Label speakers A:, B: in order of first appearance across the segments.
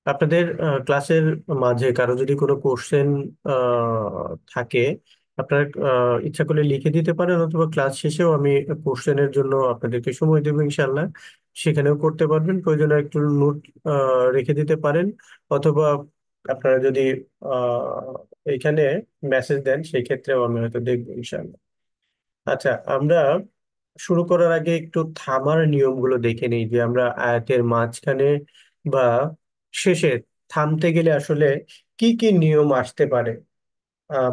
A: আপনাদের ক্লাসের মাঝে কারো যদি কোনো কোশ্চেন থাকে, আপনারা ইচ্ছা করলে লিখে দিতে পারেন, অথবা ক্লাস শেষেও আমি কোশ্চেনের জন্য আপনাদেরকে সময় দেবো ইনশাল্লাহ। সেখানেও করতে পারবেন, প্রয়োজনে একটু নোট রেখে দিতে পারেন। অথবা আপনারা যদি এখানে মেসেজ দেন, সেই ক্ষেত্রেও আমি হয়তো দেখবো ইনশাল্লাহ। আচ্ছা, আমরা শুরু করার আগে একটু থামার নিয়মগুলো দেখে নিই, যে আমরা আয়াতের মাঝখানে বা শেষে থামতে গেলে আসলে কি কি নিয়ম আসতে পারে,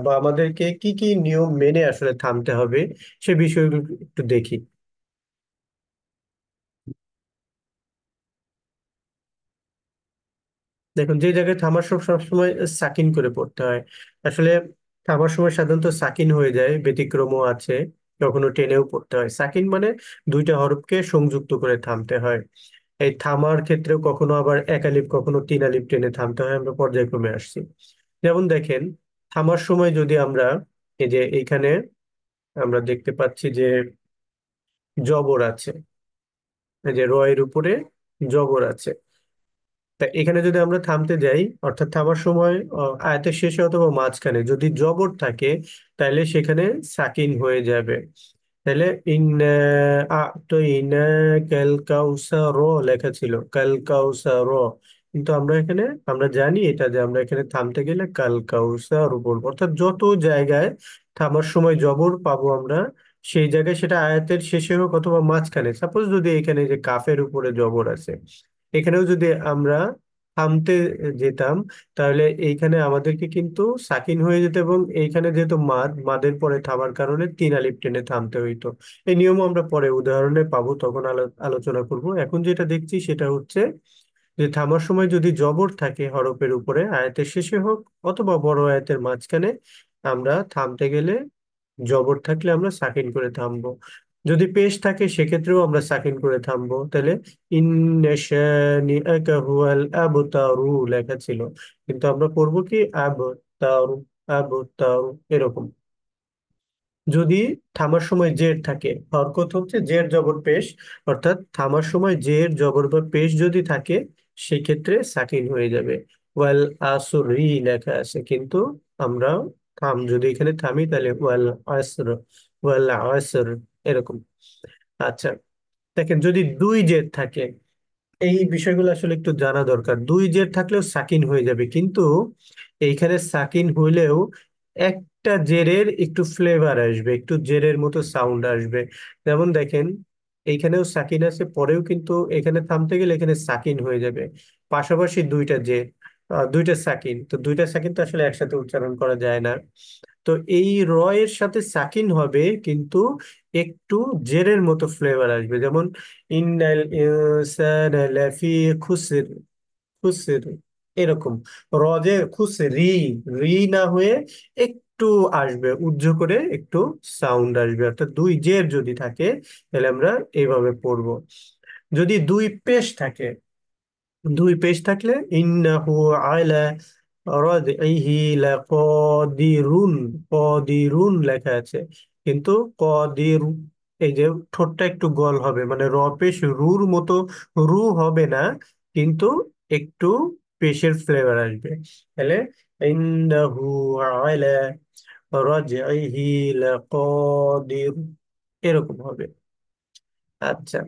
A: বা আমাদেরকে কি কি নিয়ম মেনে আসলে থামতে হবে, সে বিষয়গুলো একটু দেখি। দেখুন, যে জায়গায় থামার সময় সবসময় সাকিন করে পড়তে হয়। আসলে থামার সময় সাধারণত সাকিন হয়ে যায়, ব্যতিক্রমও আছে, কখনো টেনেও পড়তে হয়। সাকিন মানে দুইটা হরফকে সংযুক্ত করে থামতে হয়। এই থামার ক্ষেত্রেও কখনো আবার একালিপ কখনো তিন আলিপ টেনে থামতে হয়, আমরা পর্যায়ক্রমে আসছি। যেমন দেখেন, থামার সময় যদি আমরা এই যে এইখানে আমরা দেখতে পাচ্ছি যে জবর আছে, এই যে র এর উপরে জবর আছে। তা এখানে যদি আমরা থামতে যাই, অর্থাৎ থামার সময় আয়াতের শেষে অথবা মাঝখানে যদি জবর থাকে, তাহলে সেখানে সাকিন হয়ে যাবে। তাহলে তো ইন কাল কাউসার লেখা ছিল, কাল কাউসার। কিন্তু আমরা এখানে আমরা জানি এটা, যে আমরা এখানে থামতে গেলে কাল কাউসার বলবো, অর্থাৎ যত জায়গায় থামার সময় জবর পাবো আমরা, সেই জায়গায় সেটা আয়াতের শেষে হোক অথবা মাঝখানে। সাপোজ যদি এখানে যে কাফের উপরে জবর আছে, এখানেও যদি আমরা থামতে যেতাম, তাহলে এইখানে আমাদেরকে কিন্তু সাকিন হয়ে যেত, এবং এইখানে যেহেতু মাদের পরে থামার কারণে তিন আলিফ টেনে থামতে হইতো। এই নিয়ম আমরা পরে উদাহরণে পাবো, তখন আলোচনা করব। এখন যেটা দেখছি সেটা হচ্ছে যে থামার সময় যদি জবর থাকে হরফের উপরে, আয়াতের শেষে হোক অথবা বড় আয়াতের মাঝখানে, আমরা থামতে গেলে জবর থাকলে আমরা সাকিন করে থামবো। যদি পেশ থাকে সেক্ষেত্রেও আমরা সাকিন করে থামবো। তাহলে ইন্না শানিআকা হুয়াল আবতারু লেখা ছিল, কিন্তু আমরা পড়বো কি আবতারু, আবতারু এরকম। যদি থামার সময় জের থাকে, হরকত হচ্ছে জের জবর পেশ, অর্থাৎ থামার সময় জের জবর বা পেশ যদি থাকে, সেক্ষেত্রে সাকিন হয়ে যাবে। ওয়াল আসরি লেখা আছে, কিন্তু আমরা যদি এখানে থামি, তাহলে ওয়াল আসর, ওয়াল আসর এরকম। আচ্ছা, দেখেন যদি দুই জের থাকে, এই বিষয়গুলো আসলে একটু জানা দরকার। দুই জের থাকলেও সাকিন হয়ে যাবে, কিন্তু এইখানে সাকিন হইলেও একটা জেরের একটু ফ্লেভার আসবে, একটু জেরের মতো সাউন্ড আসবে। যেমন দেখেন, এইখানেও সাকিন আছে, পরেও কিন্তু এখানে থামতে গেলে এখানে সাকিন হয়ে যাবে। পাশাপাশি দুইটা জের, দুইটা সাকিন, তো দুইটা সাকিন তো আসলে একসাথে উচ্চারণ করা যায় না। তো এই র এর সাথে সাকিন হবে, কিন্তু একটু জেরের মতো ফ্লেভার আসবে। যেমন ইন্নাল ইনসানা লাফি খুসর, খুসর এরকম। র যে খুসরি, রি না হয়ে একটু আসবে, উজ্জ করে একটু সাউন্ড আসবে। অর্থাৎ দুই জের যদি থাকে, তাহলে আমরা এইভাবে পড়বো। যদি দুই পেশ থাকে, দুই পেশ থাকলে ইন্নাহু আলা রাদইহি লাকাদিরুন, কদিরুন লেখা আছে, কিন্তু কদির, এই যে ঠোঁটটা একটু গল হবে, মানে র পেশ রুর মতো রু হবে না, কিন্তু একটু পেশের ফ্লেভার আসবে। তাহলে ইন্নাহু আলা রাদইহি লাকাদির এরকম হবে। আচ্ছা,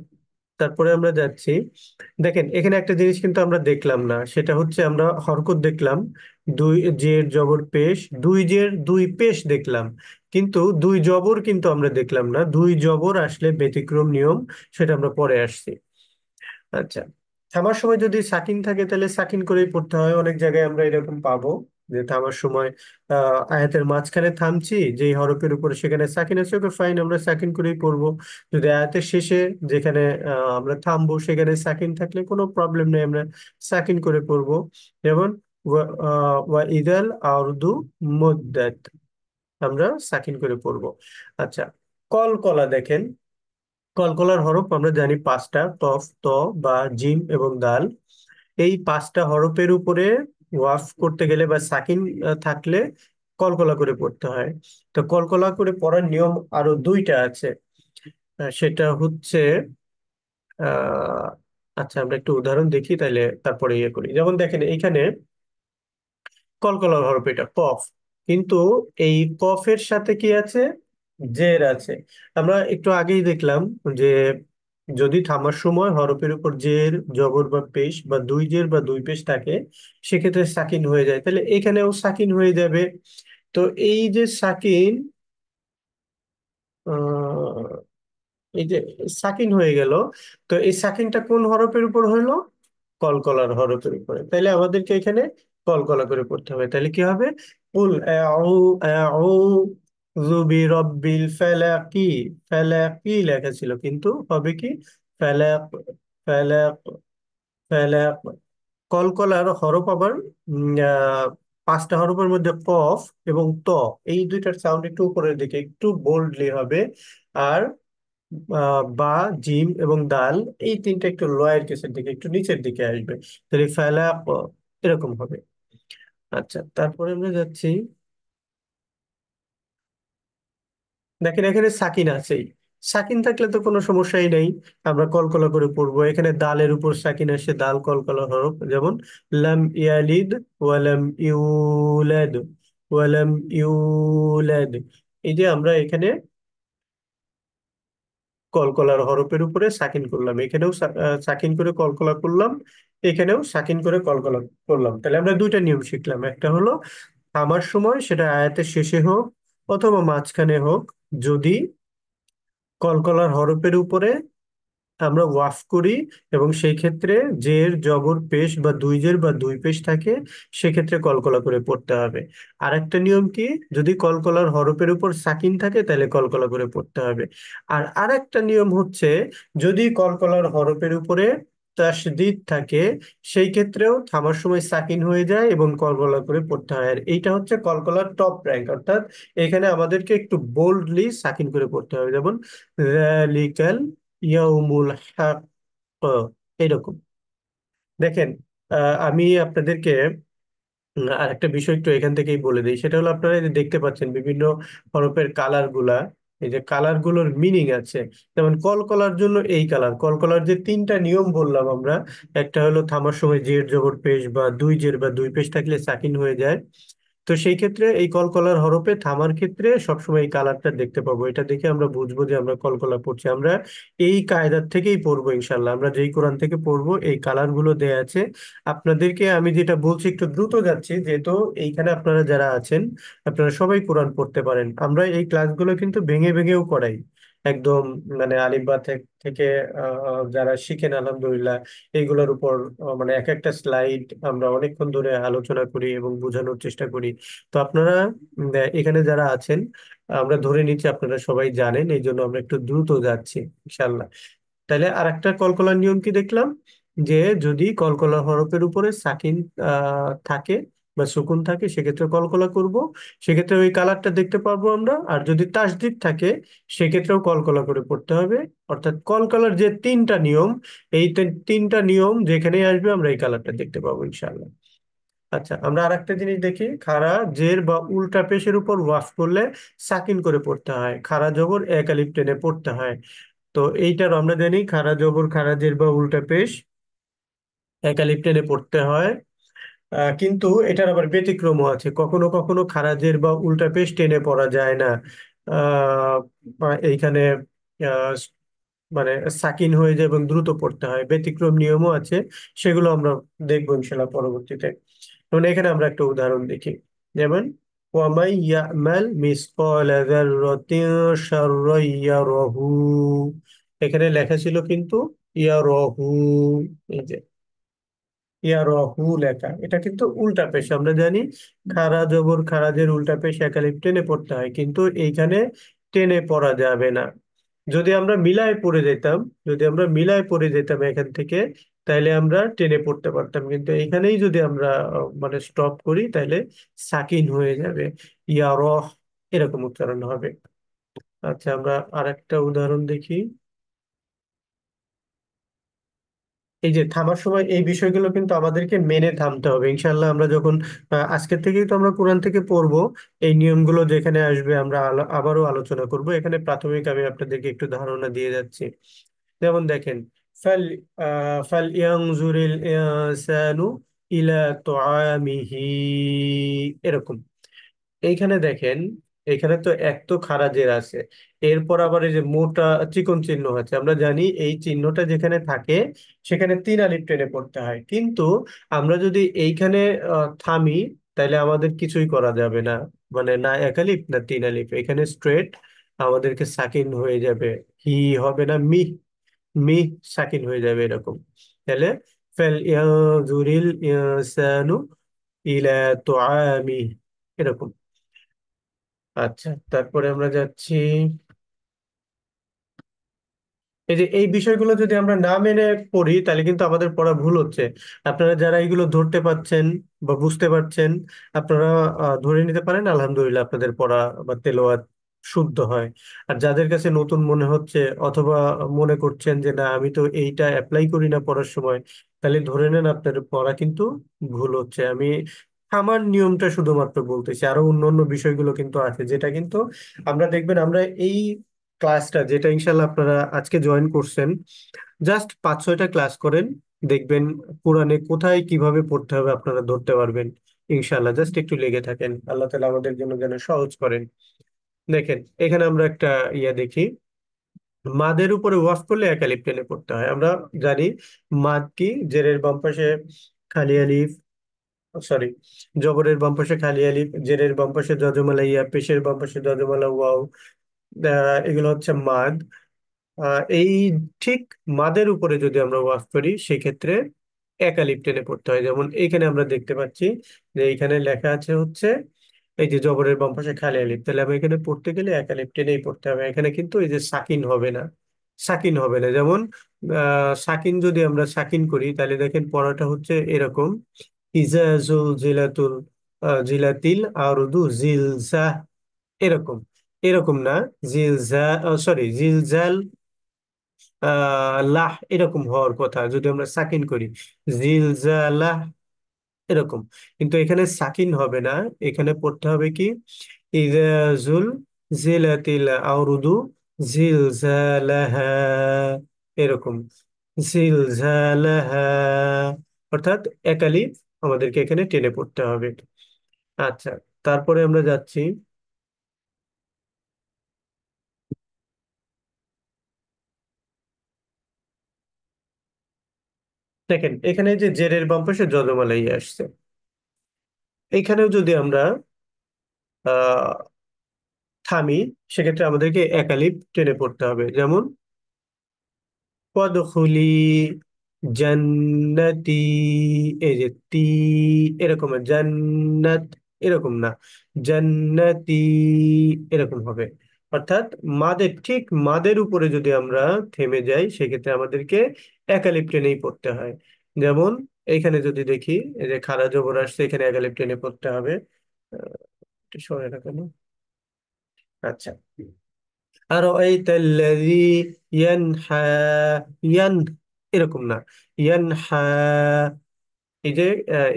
A: তারপরে আমরা যাচ্ছি। দেখেন, এখানে একটা জিনিস কিন্তু আমরা দেখলাম না, সেটা হচ্ছে আমরা হরকত দেখলাম, দুই জের জবর পেশ, দুই জের দুই পেশ দেখলাম, কিন্তু দুই জবর কিন্তু আমরা দেখলাম না। দুই জবর আসলে ব্যতিক্রম নিয়ম, সেটা আমরা পরে আসছি। আচ্ছা, থামার সময় যদি সাকিন থাকে, তাহলে সাকিন করেই পড়তে হয়। অনেক জায়গায় আমরা এরকম পাবো যে থামার সময় আয়াতের মাঝখানে থামছি, যেই হরফের উপরে সেখানে সাকিন আছে, ওকে ফাইন, আমরা সাকিন করেই পড়বো। যদি আয়াতের শেষে যেখানে আমরা থামবো সেখানে সাকিন থাকলে কোনো প্রবলেম নেই, আমরা সাকিন করে পড়বো। যেমন ওয়া ইদাল আরদু মুদ্দাত, আমরা সাকিন করে পড়বো। আচ্ছা, কলকলা দেখেন, কলকলার হরফ আমরা জানি পাঁচটা, কফ, ত, বা, জিম এবং দাল। এই পাঁচটা হরফের উপরে ওয়াফ করতে গেলে বা সাকিন থাকলে কলকলা করে পড়তে হয়। তো কলকলা করে পড়ার নিয়ম আরো দুইটা আছে। সেটা হচ্ছে আচ্ছা, আমরা একটু উদাহরণ দেখি তাহলে তারপরে ইয়ে করি। যেমন দেখেন এইখানে কলকলার হরফ, এটা কফ, কিন্তু এই কফের সাথে কি আছে, জের আছে। আমরা একটু আগেই দেখলাম যে যদি থামার সময় হরফের উপর জের, জবর বা পেশ বা দুই জের বা দুই পেশ থাকে, সেক্ষেত্রে সাকিন হয়ে যায়, তাহলে এখানেও সাকিন হয়ে যাবে। তো এই যে সাকিন, এই যে সাকিন হয়ে গেল, তো এই সাকিনটা কোন হরফের উপর হইলো? কলকলার হরফের উপরে। তাহলে আমাদেরকে এখানে কলকলা করে পড়তে হবে। তাহলে কি হবে? কুল আউযু বিরাব্বিল ফালাকি, ফালাকি লেখা ছিল, কিন্তু হবে কি ফালাক, ফালাক, ফালাক। কলকলার হরফ আবার পাঁচটা হরফের মধ্যে কফ এবং ত, এই দুইটার সাউন্ড একটু উপরের দিকে একটু বোল্ডলি হবে। আর বা, জিম এবং দাল, এই তিনটা একটু লয়ের কেসের দিকে একটু নিচের দিকে আসবে। তাহলে ফেলা এরকম হবে। আচ্ছা, তারপরে আমরা যাচ্ছি, দেখেন এখানে সাকিন আছেই। সাকিন থাকলে তো কোনো সমস্যাই নেই, আমরা কলকলা করে পড়বো। এখানে দালের উপর সাকিন আসে, দাল কলকলা হরফ। যেমন লাম ইয়ালিদ ওয়ালাম ইউলাদ, ওয়ালাম ইউলাদ। এই যে আমরা এখানে কলকলার হরফের উপরে সাকিন করলাম, এখানেও সাকিন করে কলকলা করলাম, এখানেও সাকিন করে কলকলা করলাম। তাহলে আমরা দুইটা নিয়ম শিখলাম। একটা হলো থামার সময় সেটা আয়াতের শেষে হোক অথবা মাঝখানে হোক, যদি কলকলার হরফের উপরে আমরা ওয়াফ করি এবং সেই ক্ষেত্রে জের, জবর, পেশ বা দুই জের বা দুই পেশ থাকে, সেক্ষেত্রে কলকলা করে পড়তে হবে। আর একটা নিয়ম কি, যদি কলকলার হরফের উপর সাকিন থাকে তাহলে কলকলা করে পড়তে হবে। আর আরেকটা নিয়ম হচ্ছে, যদি কলকলার হরফের উপরে তাসদিদ থাকে, সেই ক্ষেত্রেও থামার সময় সাকিন হয়ে যায় এবং কলকলা করে পড়তে হয়। আর এইটা হচ্ছে কলকলার টপ র্যাঙ্ক, অর্থাৎ এখানে আমাদেরকে একটু বোল্ডলি সাকিন করে পড়তে হবে। যেমন যালিকাল ইয়াউমুল হাক্ক, এরকম। দেখেন, আমি আপনাদেরকে আর একটা বিষয় একটু এখান থেকেই বলে দিই। সেটা হলো, আপনারা এই যে দেখতে পাচ্ছেন বিভিন্ন হরফের কালার গুলা, এই যে কালার গুলোর মিনিং আছে। যেমন কলকলার জন্য এই কালার, কলকলার যে তিনটা নিয়ম বললাম আমরা, একটা হলো থামার সময় জের, জবর, পেশ বা দুই জের বা দুই পেশ থাকলে সাকিন হয়ে যায়। তো সেই ক্ষেত্রে এই কলকলার হরফে থামার ক্ষেত্রে সবসময় এই কালারটা দেখতে পাবো, এটা দেখে আমরা বুঝবো যে আমরা কলকলা পড়ছি। আমরা এই কায়দার থেকেই পড়বো ইনশাল্লাহ, আমরা যেই কোরআন থেকে পড়বো এই কালার গুলো দেয়া আছে। আপনাদেরকে আমি যেটা বলছি, একটু দ্রুত যাচ্ছি যেহেতু এইখানে আপনারা যারা আছেন আপনারা সবাই কোরআন পড়তে পারেন। আমরা এই ক্লাসগুলো কিন্তু ভেঙে ভেঙেও করাই একদম, মানে আলিফ বা থেকে যারা শিখেন আলহামদুলিল্লাহ, এইগুলোর উপর মানে এক একটা স্লাইড আমরা অনেকক্ষণ ধরে আলোচনা করি এবং বোঝানোর চেষ্টা করি। তো আপনারা এখানে যারা আছেন, আমরা ধরে নিচ্ছি আপনারা সবাই জানেন, এই জন্য আমরা একটু দ্রুত যাচ্ছি ইনশাল্লাহ। তাহলে আর একটা কলকলার নিয়ম কি দেখলাম, যে যদি কলকলা হরফের উপরে সাকিন থাকে বা সুকুন থাকে, সেক্ষেত্রে কলকলা করব, সেক্ষেত্রে ওই কালারটা দেখতে পারবো আমরা। আর যদি তাসদিদ থাকে, সেক্ষেত্রেও কলকলা করে পড়তে হবে। অর্থাৎ কলকলার যে তিনটা নিয়ম, এই তিনটা নিয়ম যেখানেই আসবে আমরা এই কালারটা দেখতে পাবো ইনশাআল্লাহ। আচ্ছা, আমরা আর একটা জিনিস দেখি, খাড়া জের বা উল্টা পেশের উপর ওয়াফ করলে সাকিন করে পড়তে হয়, খাড়া জবর এক আলিফ টেনে পড়তে হয়। তো এইটার আমরা জানি খাড়া জবর, খাড়া জের বা উল্টা পেশ এক আলিফ টেনে পড়তে হয়। কিন্তু এটার আবার ব্যতিক্রমও আছে, কখনো কখনো খাড়া জের বা উল্টা পেশ টেনে পড়া যায় না। এইখানে আহ, মানে সাকিন হয়ে যায় এবং দ্রুত পড়তে হয়, ব্যতিক্রম নিয়মও আছে, সেগুলো আমরা দেখবো ইনশাল্লাহ পরবর্তীতে। যেমন এখানে আমরা একটা উদাহরণ দেখি, যেমন ওয়ামাই ইয়ামাল মিসকাল যাররাতিন শাররান ইয়ারাহু, এখানে লেখা ছিল কিন্তু ইয়ারাহু, এই যে ইয়ারাহু লেখা, এটা কিন্তু উল্টা পেশ। আমরা জানি খারা জবর খারাজের উল্টা পেশ একালিপ টেনে পড়তে হয়, কিন্তু এইখানে টেনে পড়া যাবে না। যদি আমরা মিলায় পড়ে যেতাম, যদি আমরা মিলায় পড়ে যেতাম এখান থেকে, তাইলে আমরা টেনে পড়তে পারতাম, কিন্তু এখানেই যদি আমরা মানে স্টপ করি তাহলে সাকিন হয়ে যাবে, ইয়া রহ এরকম উচ্চারণ হবে। আচ্ছা, আমরা আরেকটা উদাহরণ দেখি। এই যে থামার সময় এই বিষয়গুলো কিন্তু আমাদেরকে মেনে থামতে হবে ইনশাল্লাহ। আমরা যখন আজকের থেকেই তো আমরা কোরআন থেকে পড়বো, এই নিয়মগুলো যেখানে আসবে আমরা আবারও আলোচনা করব। এখানে প্রাথমিক আমি আপনাদেরকে একটু ধারণা দিয়ে যাচ্ছি। যেমন দেখেন, ফাল ফালইয়ানজুরিল ইনসানু ইলা তুআমিহি, এরকম। এইখানে দেখেন, এখানে তো এক তো খাড়া জের আছে, এরপর আবার এই যে মোটা চিকন চিহ্ন আছে। আমরা জানি এই চিহ্নটা যেখানে থাকে সেখানে তিন আলিফ টেনে পড়তে হয়, কিন্তু আমরা যদি এইখানে থামি, তাহলে আমাদের কিছুই করা যাবে না। মানে না এক আলিফ না তিন আলিফ, এখানে স্ট্রেট আমাদেরকে সাকিন হয়ে যাবে। হি হবে না, মি, মি সাকিন হয়ে যাবে এরকম। তাহলে ফাল ইয়ানজুরিল ইনসানু ইলা তুআমি, এরকম। আচ্ছা, তারপরে আমরা যাচ্ছি, এই যে এই বিষয়গুলো যদি আমরা না মেনে পড়ি তাহলে কিন্তু আমাদের পড়া ভুল হচ্ছে। আপনারা যারা এগুলো ধরতে পারছেন বা বুঝতে পারছেন, আপনারা ধরে নিতে পারেন আলহামদুলিল্লাহ, আপনাদের পড়া বা তেলাওয়াত শুদ্ধ হয়। আর যাদের কাছে নতুন মনে হচ্ছে অথবা মনে করছেন যে না আমি তো এইটা অ্যাপ্লাই করি না পড়ার সময়, তাহলে ধরে নেন আপনার পড়া কিন্তু ভুল হচ্ছে। আমি আমার নিয়মটা শুধুমাত্র বলতেছি, আরো অন্যান্য বিষয়গুলো কিন্তু আছে, যেটা কিন্তু আমরা দেখবেন আমরা এই ক্লাসটা যেটা ইনশাল্লাহ আপনারা আজকে জয়েন করছেন, জাস্ট 5-6টা ক্লাস করেন, দেখবেন কোরআনে কোথায় কিভাবে পড়তে হবে আপনারা ধরতে পারবেন। ইনশাল্লাহ জাস্ট একটু লেগে থাকেন, আল্লাহ তালা আমাদের জন্য যেন সহজ করেন। দেখেন এখানে আমরা একটা ইয়া দেখি, মাদের উপরে ওয়াফ করলে এক আলিফ টেনে পড়তে হয়। আমরা জানি মাদ কি, জেরের বাম পাশে খালি আলিফ, সরি, জবরের বাম পাশে খালি আলিফ, জেরের বাম পাশে জজমালা ইয়া, পেশের বাম পাশে জজমালা ওয়াও, এগুলো হচ্ছে মাদ। এই ঠিক মাদের উপরে যদি আমরা ওয়াক করি সেক্ষেত্রে একালিপ টেনে পড়তে হয়। যেমন এইখানে আমরা দেখতে পাচ্ছি যে এইখানে লেখা আছে হচ্ছে এই যে জবরের বাম পাশে খালি আলিফ, তাহলে আমি এখানে পড়তে গেলে একালিপ টেনেই পড়তে হবে। এখানে কিন্তু এই যে সাকিন হবে না, সাকিন হবে না। যেমন সাকিন যদি আমরা সাকিন করি তাহলে দেখেন পড়াটা হচ্ছে এরকম, ইজাজুল জিলাতুল জিলাতিল আরুদু জিলজা, এরকম। এরকম না, জিলজা, সরি, জিলজাল লাহ, এরকম হওয়ার কথা যদি আমরা সাকিন করি, জিলজালাহ, এরকম। কিন্তু এখানে সাকিন হবে না, এখানে পড়তে হবে কি, ইজাজুল জিলাতিল আরুদু জিলজালাহা, এরকম, জিলজালাহা, অর্থাৎ একালিফ আমাদেরকে এখানে টেনে পড়তে হবে। আচ্ছা, তারপরে আমরা যাচ্ছি, দেখেন এখানে যে জেরের বাম পাশে যজমালাই আসছে, এখানেও যদি আমরা আহ থামি, সেক্ষেত্রে আমাদেরকে একালিপ টেনে পড়তে হবে। যেমন পদখুলি জান্নাতি, এই যে তি, এরকম না, জান্নাত এরকম না, জান্নাতি এরকম হবে। অর্থাৎ মাদের ঠিক মাদের উপরে যদি আমরা থেমে যাই সেক্ষেত্রে আমাদেরকে একালিপ টেনেই পড়তে হয়। যেমন এইখানে যদি দেখি, এই যে খারা জবর আসছে, এখানে একালিপ টেনে পড়তে হবে। আহ, একটু সরে রাখেন। আচ্ছা, আরো এই তেল্লাযী ইয়ানহা, ইয়ান এরকম না, ইয়ানহা, এই যে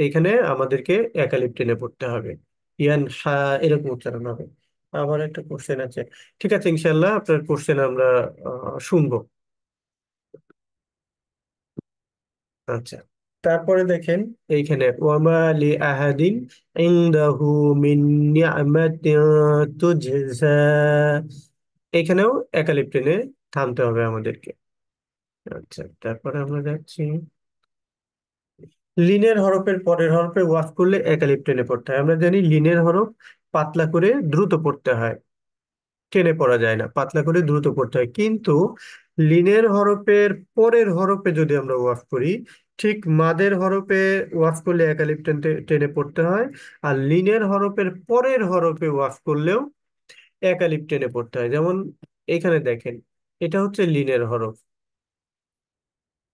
A: এখানে আমাদেরকে একালিপ টেনে পড়তে হবে, ইয়ানহা এরকম উচ্চারণ হবে। আবার একটা কোশ্চেন আছে, ঠিক আছে ইনশাল্লাহ আপনার কোশ্চেন আমরা শুনবো। আচ্ছা, তারপরে দেখেন এইখানে ওয়ামা লি আহাদিন ইনদাহু মিন নি'মাতিন তুজজা, এখানেও একালিপ টেনে থামতে হবে আমাদেরকে। আচ্ছা, তারপরে আমরা যাচ্ছি, লিনের হরফের পরের হরফে ওয়াক করলে একালিপ টেনে পড়তে হয়। আমরা জানি লিনের হরফ পাতলা করে দ্রুত পড়তে হয়, টেনে পড়া যায় না, পাতলা করে দ্রুত পড়তে হয়। কিন্তু লিনের হরফের পরের হরফে যদি আমরা ওয়াক করি, ঠিক মাদের হরফে ওয়াক করলে একালিপ টেনে টেনে পড়তে হয়। আর লিনের হরফের পরের হরফে ওয়াক করলেও একালিপ টেনে পড়তে হয়। যেমন এখানে দেখেন, এটা হচ্ছে লিনের হরফ,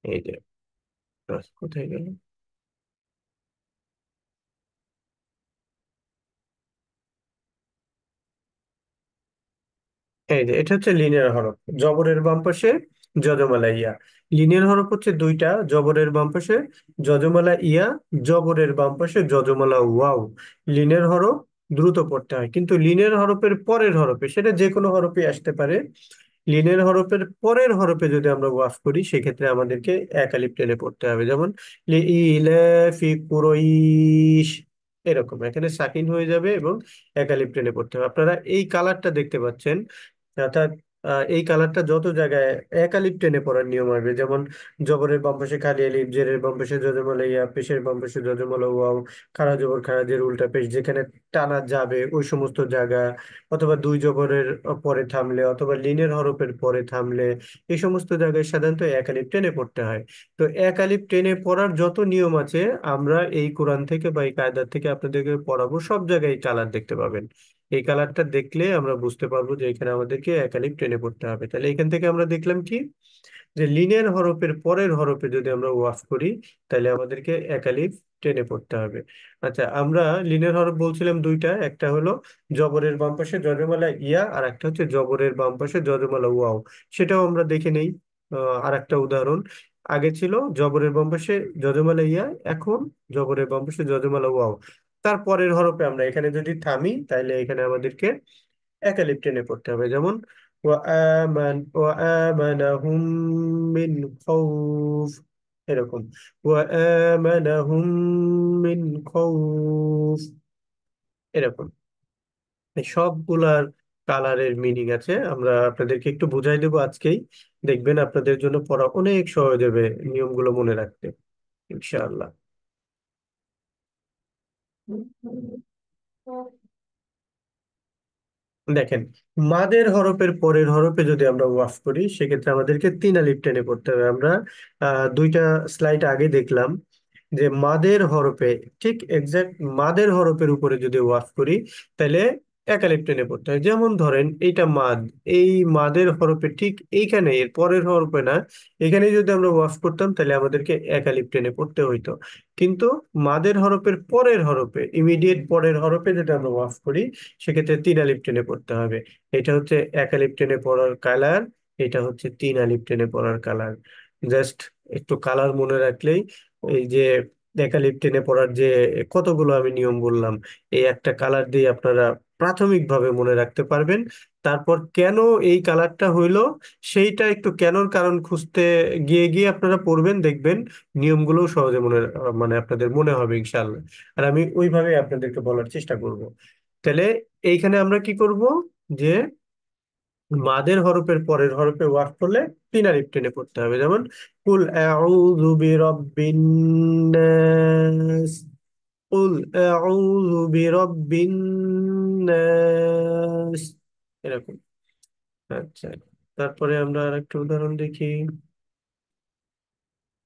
A: এই যে কোথায় গেল, এই যে এটা হচ্ছে লিনিয়ার হরফ, জবরের বাম পাশে যজমালা ইয়া। লিনিয়ার হরফ হচ্ছে দুইটা, জবরের বাম পাশে যজমালা ইয়া, জবরের বাম পাশে যজমালা ওয়াও। লিনিয়ার হরফ দ্রুত পড়তে হয়, কিন্তু লিনিয়ার হরফের পরের হরফে, সেটা যে কোনো হরফে আসতে পারে, লিনের হরফের পরের হরফে যদি আমরা ওয়াফ করি সেক্ষেত্রে আমাদেরকে এক আলিফ টেনে পড়তে হবে, যেমন লিইলাফি কুরাইশ, এরকম এখানে সাকিন হয়ে যাবে এবং এক আলিফ টেনে পড়তে হবে। আপনারা এই কালারটা দেখতে পাচ্ছেন, অর্থাৎ এই কালারটা যত জায়গায় এক আলিফ টেনে পড়ার নিয়ম হবে, যেমন জবরের বাম পাশে খালি আলিফ, জেরের বাম পাশে যজমালা ইয়া, পেশের বাম পাশে যজমালা ওয়াও, খাড়া জবর খাড়া জের উল্টা পেশ, যেখানে টানা যাবে ওই সমস্ত জায়গা, অথবা দুই জবরের পরে থামলে, অথবা লিনের হরফের পরে থামলে, এই সমস্ত জায়গায় সাধারণত এক আলিফ টেনে পড়তে হয়। তো এক আলিফ টেনে পড়ার যত নিয়ম আছে আমরা এই কোরআন থেকে বা এই কায়দার থেকে আপনাদেরকে পড়াবো, সব জায়গায় কালার দেখতে পাবেন। এই কালারটা দেখলে আমরা বুঝতে পারবো যে এখানে আমাদেরকে এক আলিফ টেনে পড়তে হবে। তাহলে এখান থেকে আমরা দেখলাম কি, যে লিনের হরফের পরের হরফে যদি আমরা ওয়াফ করি তাহলে আমাদেরকে এক আলিফ টেনে পড়তে হবে। আচ্ছা, আমরা লিনের হরফ বলছিলাম দুইটা, একটা হলো জবরের বাম পাশে যজমালা ইয়া, আর একটা হচ্ছে জবরের বাম পাশে যজমালা ওয়াও। সেটাও আমরা দেখে নেই। আর একটা উদাহরণ, আগে ছিল জবরের বাম পাশে যজমালা ইয়া, এখন জবরের বাম পাশে যজমালা ওয়াও। তারপরের হরফে আমরা এখানে যদি থামি তাহলে এখানে আমাদেরকে এক আলিফ টেনে পড়তে হবে, যেমন وآمنهم من خوف، এরকম وآمنهم من خوف, এরকম। এই সবগুলার কালারের মিনিং আছে, আমরা আপনাদেরকে একটু বুঝাই দেবো আজকেই, দেখবেন আপনাদের জন্য পড়া অনেক সহজ হবে নিয়মগুলো মনে রাখতে, ইনশাআল্লাহ। দেখেন, মাদের হরফের পরের হরফে যদি আমরা ওয়াফ করি সেক্ষেত্রে আমাদেরকে তিন আলিফ টেনে পড়তে হবে। আমরা দুইটা স্লাইড আগে দেখলাম যে মাদের হরফে, ঠিক এক্সাক্ট মাদের হরফের উপরে যদি ওয়াফ করি তাহলে এক আলিফ টেনে পড়তে হয়। যেমন ধরেন এইটা মাদ, এই মাদের হরফে ঠিক এইখানে, এর পরের হরফে না, এখানে যদি আমরা ওয়াফ করতাম তাহলে আমাদেরকে এক আলিফ টেনে পড়তে হইতো। কিন্তু মাদের হরফের পরের হরফে, ইমিডিয়েট পরের হরফে যদি আমরা ওয়াফ করি সেক্ষেত্রে তিন আলিফ টেনে পড়তে হবে। এটা হচ্ছে এক আলিফ টেনে পড়ার কালার, এটা হচ্ছে তিন আলিফ টেনে পড়ার কালার। জাস্ট একটু কালার মনে রাখলেই, এই যে এক আলিফ টেনে পড়ার যে কতগুলো আমি নিয়ম বললাম, এই একটা কালার দিয়ে আপনারা প্রাথমিকভাবে মনে রাখতে পারবেন। তারপর কেন এই কালারটা হইলো সেইটা একটু কেনর কারণ খুঁজতে গিয়ে গিয়ে আপনারা পড়বেন, দেখবেন নিয়মগুলো সহজে মনে, মানে আপনাদের মনে হবে ইনশাল্লাহ। আর আমি ওইভাবে আপনাদেরকে বলার চেষ্টা করব। তাহলে এইখানে আমরা কি করব, যে মাদের হরফের পরের হরফে ওয়াক করলে তিন আলিফ টেনে পড়তে হবে, যেমন কুল আউযু বিরাব্বিন নাস, কুল আউযু বিরাব্বিন নাস, এরকম। আচ্ছা, তারপরে আমরা আরেকটা উদাহরণ দেখি।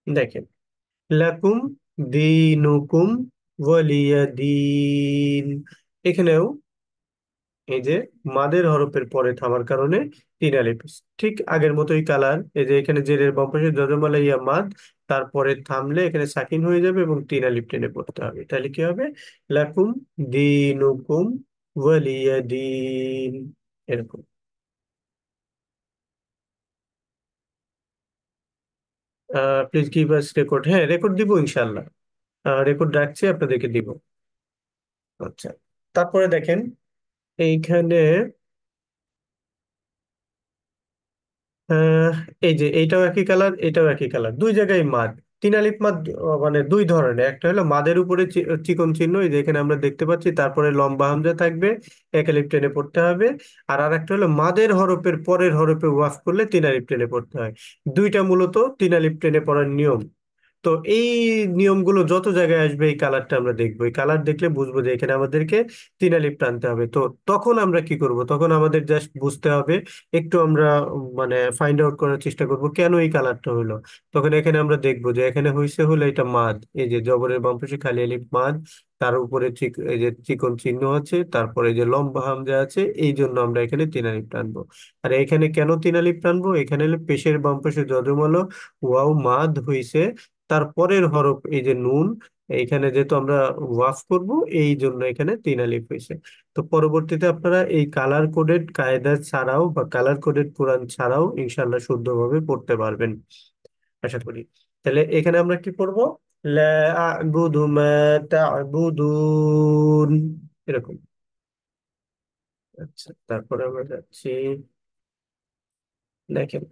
A: দেখেন, লাকুম দীনুকুম ওয়ালিয়া দিন, এখানেও এই যে মাদের হরফের পরে থামার কারণে তিন আলিফ, ঠিক আগের মতোই কালার। এই যে এখানে জেরের বাম পাশে যজমালা ইয়া মাদ, তারপরে থামলে এখানে সাকিন হয়ে যাবে এবং তিন আলিফ টেনে পড়তে হবে। তাহলে কি হবে, লাকুম দিনুকুম ওয়ালিয়া দিন, এরকম। প্লিজ গিভ আস রেকর্ড, হ্যাঁ রেকর্ড দিব ইনশাল্লাহ, রেকর্ড রাখছি, আপনাদেরকে দিব। আচ্ছা, তারপরে দেখেন এইখানে আহ, এই যে এইটাও একই কালার, এটাও একই কালার, দুই জায়গায় মাদ। তিন আলিফ মাদ মানে দুই ধরনের, একটা হলো মাদের উপরে চিকন চিহ্ন, এই যে এখানে আমরা দেখতে পাচ্ছি, তারপরে লম্বা হামজা থাকবে, এক আলিফ টেনে পড়তে হবে। আর আরেকটা হলো মাদের হরফের পরের হরফে ওয়াফ করলে তিন আলিফ টেনে পড়তে হয়। দুইটা মূলত তিন আলিফ টেনে পড়ার নিয়ম। তো এই নিয়মগুলো যত জায়গায় আসবে এই কালারটা আমরা দেখবো, এই কালার দেখলে বুঝবো যে এখানে আমাদেরকে তিন আলিফ টানতে হবে। তো তখন আমরা কি করব, তখন আমাদের জাস্ট বুঝতে হবে, একটু আমরা মানে ফাইন্ড আউট করার চেষ্টা করব কেন এই কালারটা হলো। তখন এখানে আমরা দেখবো যে এখানে হয়েছে হলো এটা মাদ, এই যে জবরের বাম পাশে খালি আলিফ মাদ, তার উপরে এই যে চিকন চিহ্ন আছে, তারপরে এই যে লম্বা হামজা আছে, এই জন্য আমরা এখানে তিন আলিফ টানবো। আর এখানে কেন তিন আলিফ টানবো, এখানে হলো পেশের বাম পাশে যজমালো ওয়াও মাদ হইছে, তারপরের হরফ এই যে নুন, এইখানে যেহেতু আমরা ওয়াফ করব এই জন্য এখানে তিন আলিফ হয়েছে। তো পরবর্তীতে আপনারা এই কালার কোডেড কায়দা ছাড়াও বা কালার কোডেড কোরআন ছাড়াও ইনশাল্লাহ শুদ্ধভাবে পড়তে পারবেন, আশা করি। তাহলে এখানে আমরা কি করব, লা আ'বুদু মা তা'বুদুন, এরকম। আচ্ছা, তারপরে আমরা যাচ্ছি দেখেন,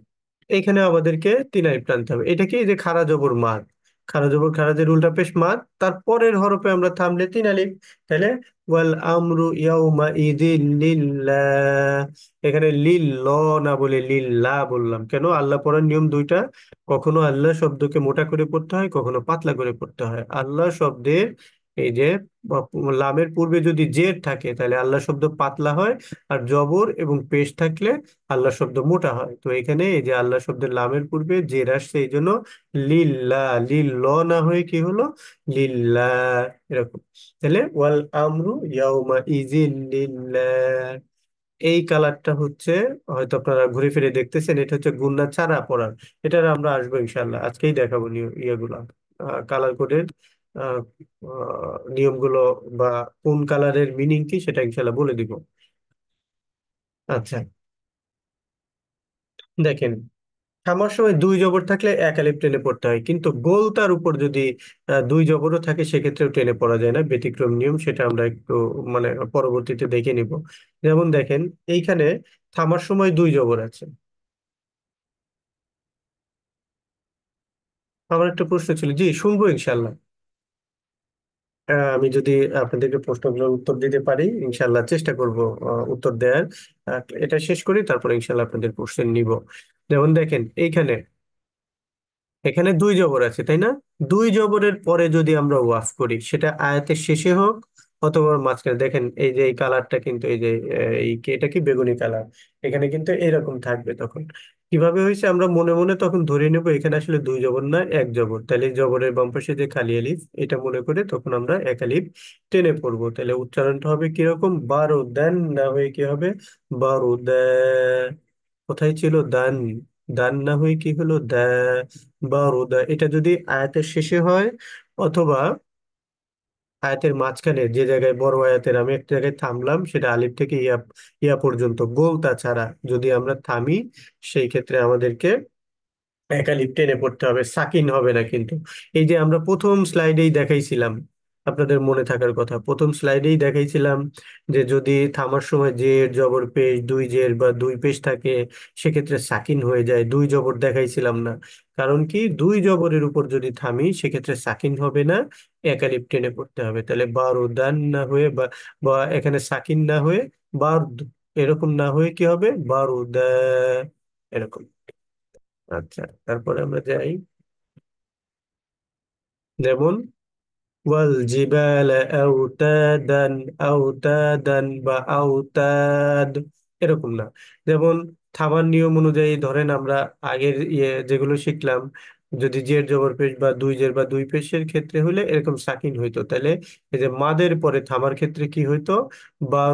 A: এইখানে আমাদেরকে তিন আলিফ টানতে হবে। এটা কি, এই যে খাড়া জবর মাদ, খাড়া জবর খাড়াজের উল্টা পেশ মাদ, তারপরের হরফে আমরা থামলে তিন আলিফ। তাহলে ওয়াল আমরু ইয়াউমা ইদিন লিল্লাহ। এখানে লিল্ল না বলে লিল্লাহ বললাম কেন? আল্লাহ পড়ার নিয়ম দুইটা। কখনো আল্লাহ শব্দকে মোটা করে পড়তে হয়, কখনো পাতলা করে পড়তে হয়। আল্লাহ শব্দের এই যে লামের পূর্বে যদি জের থাকে তাহলে আল্লাহ শব্দ পাতলা হয়, আর জবর এবং পেশ থাকলে আল্লাহ শব্দ মোটা হয়। তো এখানে এই যে আল্লাহ শব্দের লামের পূর্বে জের আসছে, এই জন্য লিল্লা, লিল্ল না হয়ে কি হলো, লিল্লা, এরকম। তাহলে ওয়াল আমরু ইয়াউমা ইজিন লিল্লাহ। এই কালারটা হচ্ছে, হয়তো আপনারা ঘুরে ফিরে দেখতেছেন, এটা হচ্ছে গুন্না ছাড়া পড়ার। এটার আমরা আসবো ইনশাল্লাহ, আজকেই দেখাবো ইয়েগুলা, কালার কোডের নিয়মগুলো, বা কোন কালারের মিনিং কি সেটা ইনশাল্লাহ বলে দিব। আচ্ছা, দেখেন, থামার সময় দুই জবর থাকলে এক আলিফ টেনে পড়তে হয়, কিন্তু গোলতার উপর যদি দুই জবরও থাকে সেক্ষেত্রেও টেনে পড়া যায় না, ব্যতিক্রম নিয়ম। সেটা আমরা একটু মানে পরবর্তীতে দেখে নিব। যেমন দেখেন, এইখানে থামার সময় দুই জবর আছে। আমার একটা প্রশ্ন ছিল, জি শুনবো ইনশাল্লাহ। আমি যদি আপনাদেরকে প্রশ্নগুলোর উত্তর দিতে পারি, ইনশাল্লাহ চেষ্টা করব উত্তর দেওয়ার। এটা শেষ করি, তারপরে ইনশাল্লাহ আপনাদের কোশ্চেন নিব। যেমন দেখেন, এইখানে এখানে দুই জবর আছে, তাই না? দুই জবরের পরে যদি আমরা ওয়াফ করি, সেটা আয়াতের শেষে হোক অথবা ওর মাঝখানে, দেখেন এই যে এই কালারটা কিন্তু, এই যে এটা কি বেগুনি কালার, এখানে কিন্তু এরকম থাকবে। তখন কিভাবে হয়েছে আমরা মনে মনে তখন ধরে নেব এখানে আসলে দুই জবর না এক জবর। তাহলে জবরের বাম পাশে যে খালি আলিফ, এটা মনে করে তখন আমরা এক আলিফ টেনে পড়বো। তাহলে উচ্চারণটা হবে কিরকম, বারো দেন না হয়ে কি হবে, বারো দে। কোথায় ছিল দান, দান না হয়ে কি হলো দা, বা রোদা। এটা যদি আয়াতের শেষে হয় অথবা আয়াতের মাঝখানে, যে জায়গায় বড় আয়াতের আমি একটা জায়গায় থামলাম, সেটা আলিফ থেকে ইয়া ইয়া পর্যন্ত গোলতা ছাড়া যদি আমরা থামি, সেই ক্ষেত্রে আমাদেরকে একালিপ টেনে পড়তে হবে, সাকিন হবে না কিন্তু। এই যে আমরা প্রথম স্লাইডেই দেখাইছিলাম, আপনাদের মনে থাকার কথা, প্রথম স্লাইডেই দেখাইছিলাম যে যদি থামার সময় জের জবর পেশ, দুই জের বা দুই পেশ থাকে, সেক্ষেত্রে সাকিন হয়ে যায়। দুই জবর দেখাইছিলাম না, কারণ কি, দুই জবরের উপর যদি থামি সেক্ষেত্রে সাকিন হবে না, একালিপ টেনে পড়তে হবে। তাহলে বারুদান না হয়ে বা এখানে সাকিন না হয়ে বারুদ, এরকম না হয়ে কি হবে, বারুদা, এরকম। আচ্ছা, তারপরে আমরা যাই। যেমন ওয়াল জিবাল আউতাদান, আউতাদান বা আউতাদ, এরকম না। যেমন থামার নিয়ম অনুযায়ী ধরেন আমরা আগের যেগুলো শিখলাম, যদি জের জবর পেশ বা দুই জের বা দুই পেশের ক্ষেত্রে হলে এরকম সাকিন হইতো, তাহলে এই যে মাদের পরে থামার ক্ষেত্রে কি হইতো, বা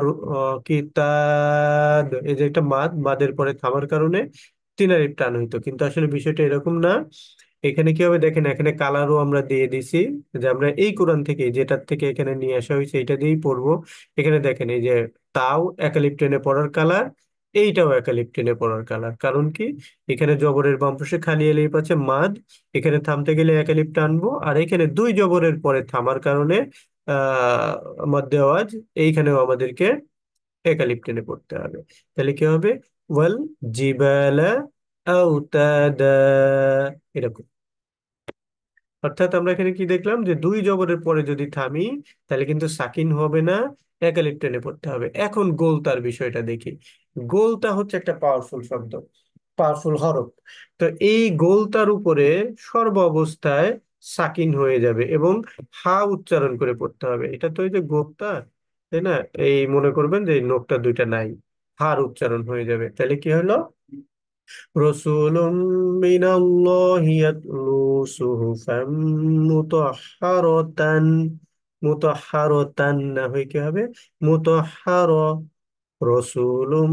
A: কি তাদ, এই যে একটা মাদ, মাদের পরে থামার কারণে তিন আলিফ টান হইতো। কিন্তু আসলে বিষয়টা এরকম না। এখানে কি হবে দেখেন, এখানে কালারও আমরা দিয়ে দিছি, যে আমরা এই কোরআন থেকে যেটার থেকে এখানে নিয়ে আসা হয়েছে এটা দিয়েই পড়বো। এখানে দেখেন, এই যে তাও একালিপ টেনে পড়ার কালার, এইটাও একালিপ টেনে পড়ার কালার। কারণ কি, এখানে জবরের বাম পাশে খালি আলিফ আছে মাদ, এখানে থামতে গেলে একালিপ টানবো, আর এখানে দুই জবরের পরে থামার কারণে মধ্যে আওয়াজ, এইখানেও আমাদেরকে একালিপ টেনে পড়তে হবে। তাহলে কি হবে, ওয়াল জিবালা আউতাদা, এরকম। অর্থাৎ আমরা এখানে কি দেখলাম, যে দুই জবরের পরে যদি থামি তাহলে কিন্তু সাকিন হবে না, একালিপ টেনে পড়তে হবে। এখন গোলতার বিষয়টা দেখি। গোলতা হচ্ছে একটা পাওয়ারফুল শব্দ, পাওয়ারফুল হরফ। তো এই গোলতার উপরে সর্ব অবস্থায় সাকিন হয়ে যাবে এবং হা উচ্চারণ করে পড়তে হবে। এটা তো এই যে গোলতা, তাই না? এই মনে করবেন যে এই নোকটা দুইটা নাই, হার উচ্চারণ হয়ে যাবে। তাহলে কি হলো, রসুলুম মিনাল্লাহি ইয়াতলু সুহুফাম মুতাহহারাতান, মুতাহহারাতান না হয়ে কি হবে, মুতাহহারা। রসুলুম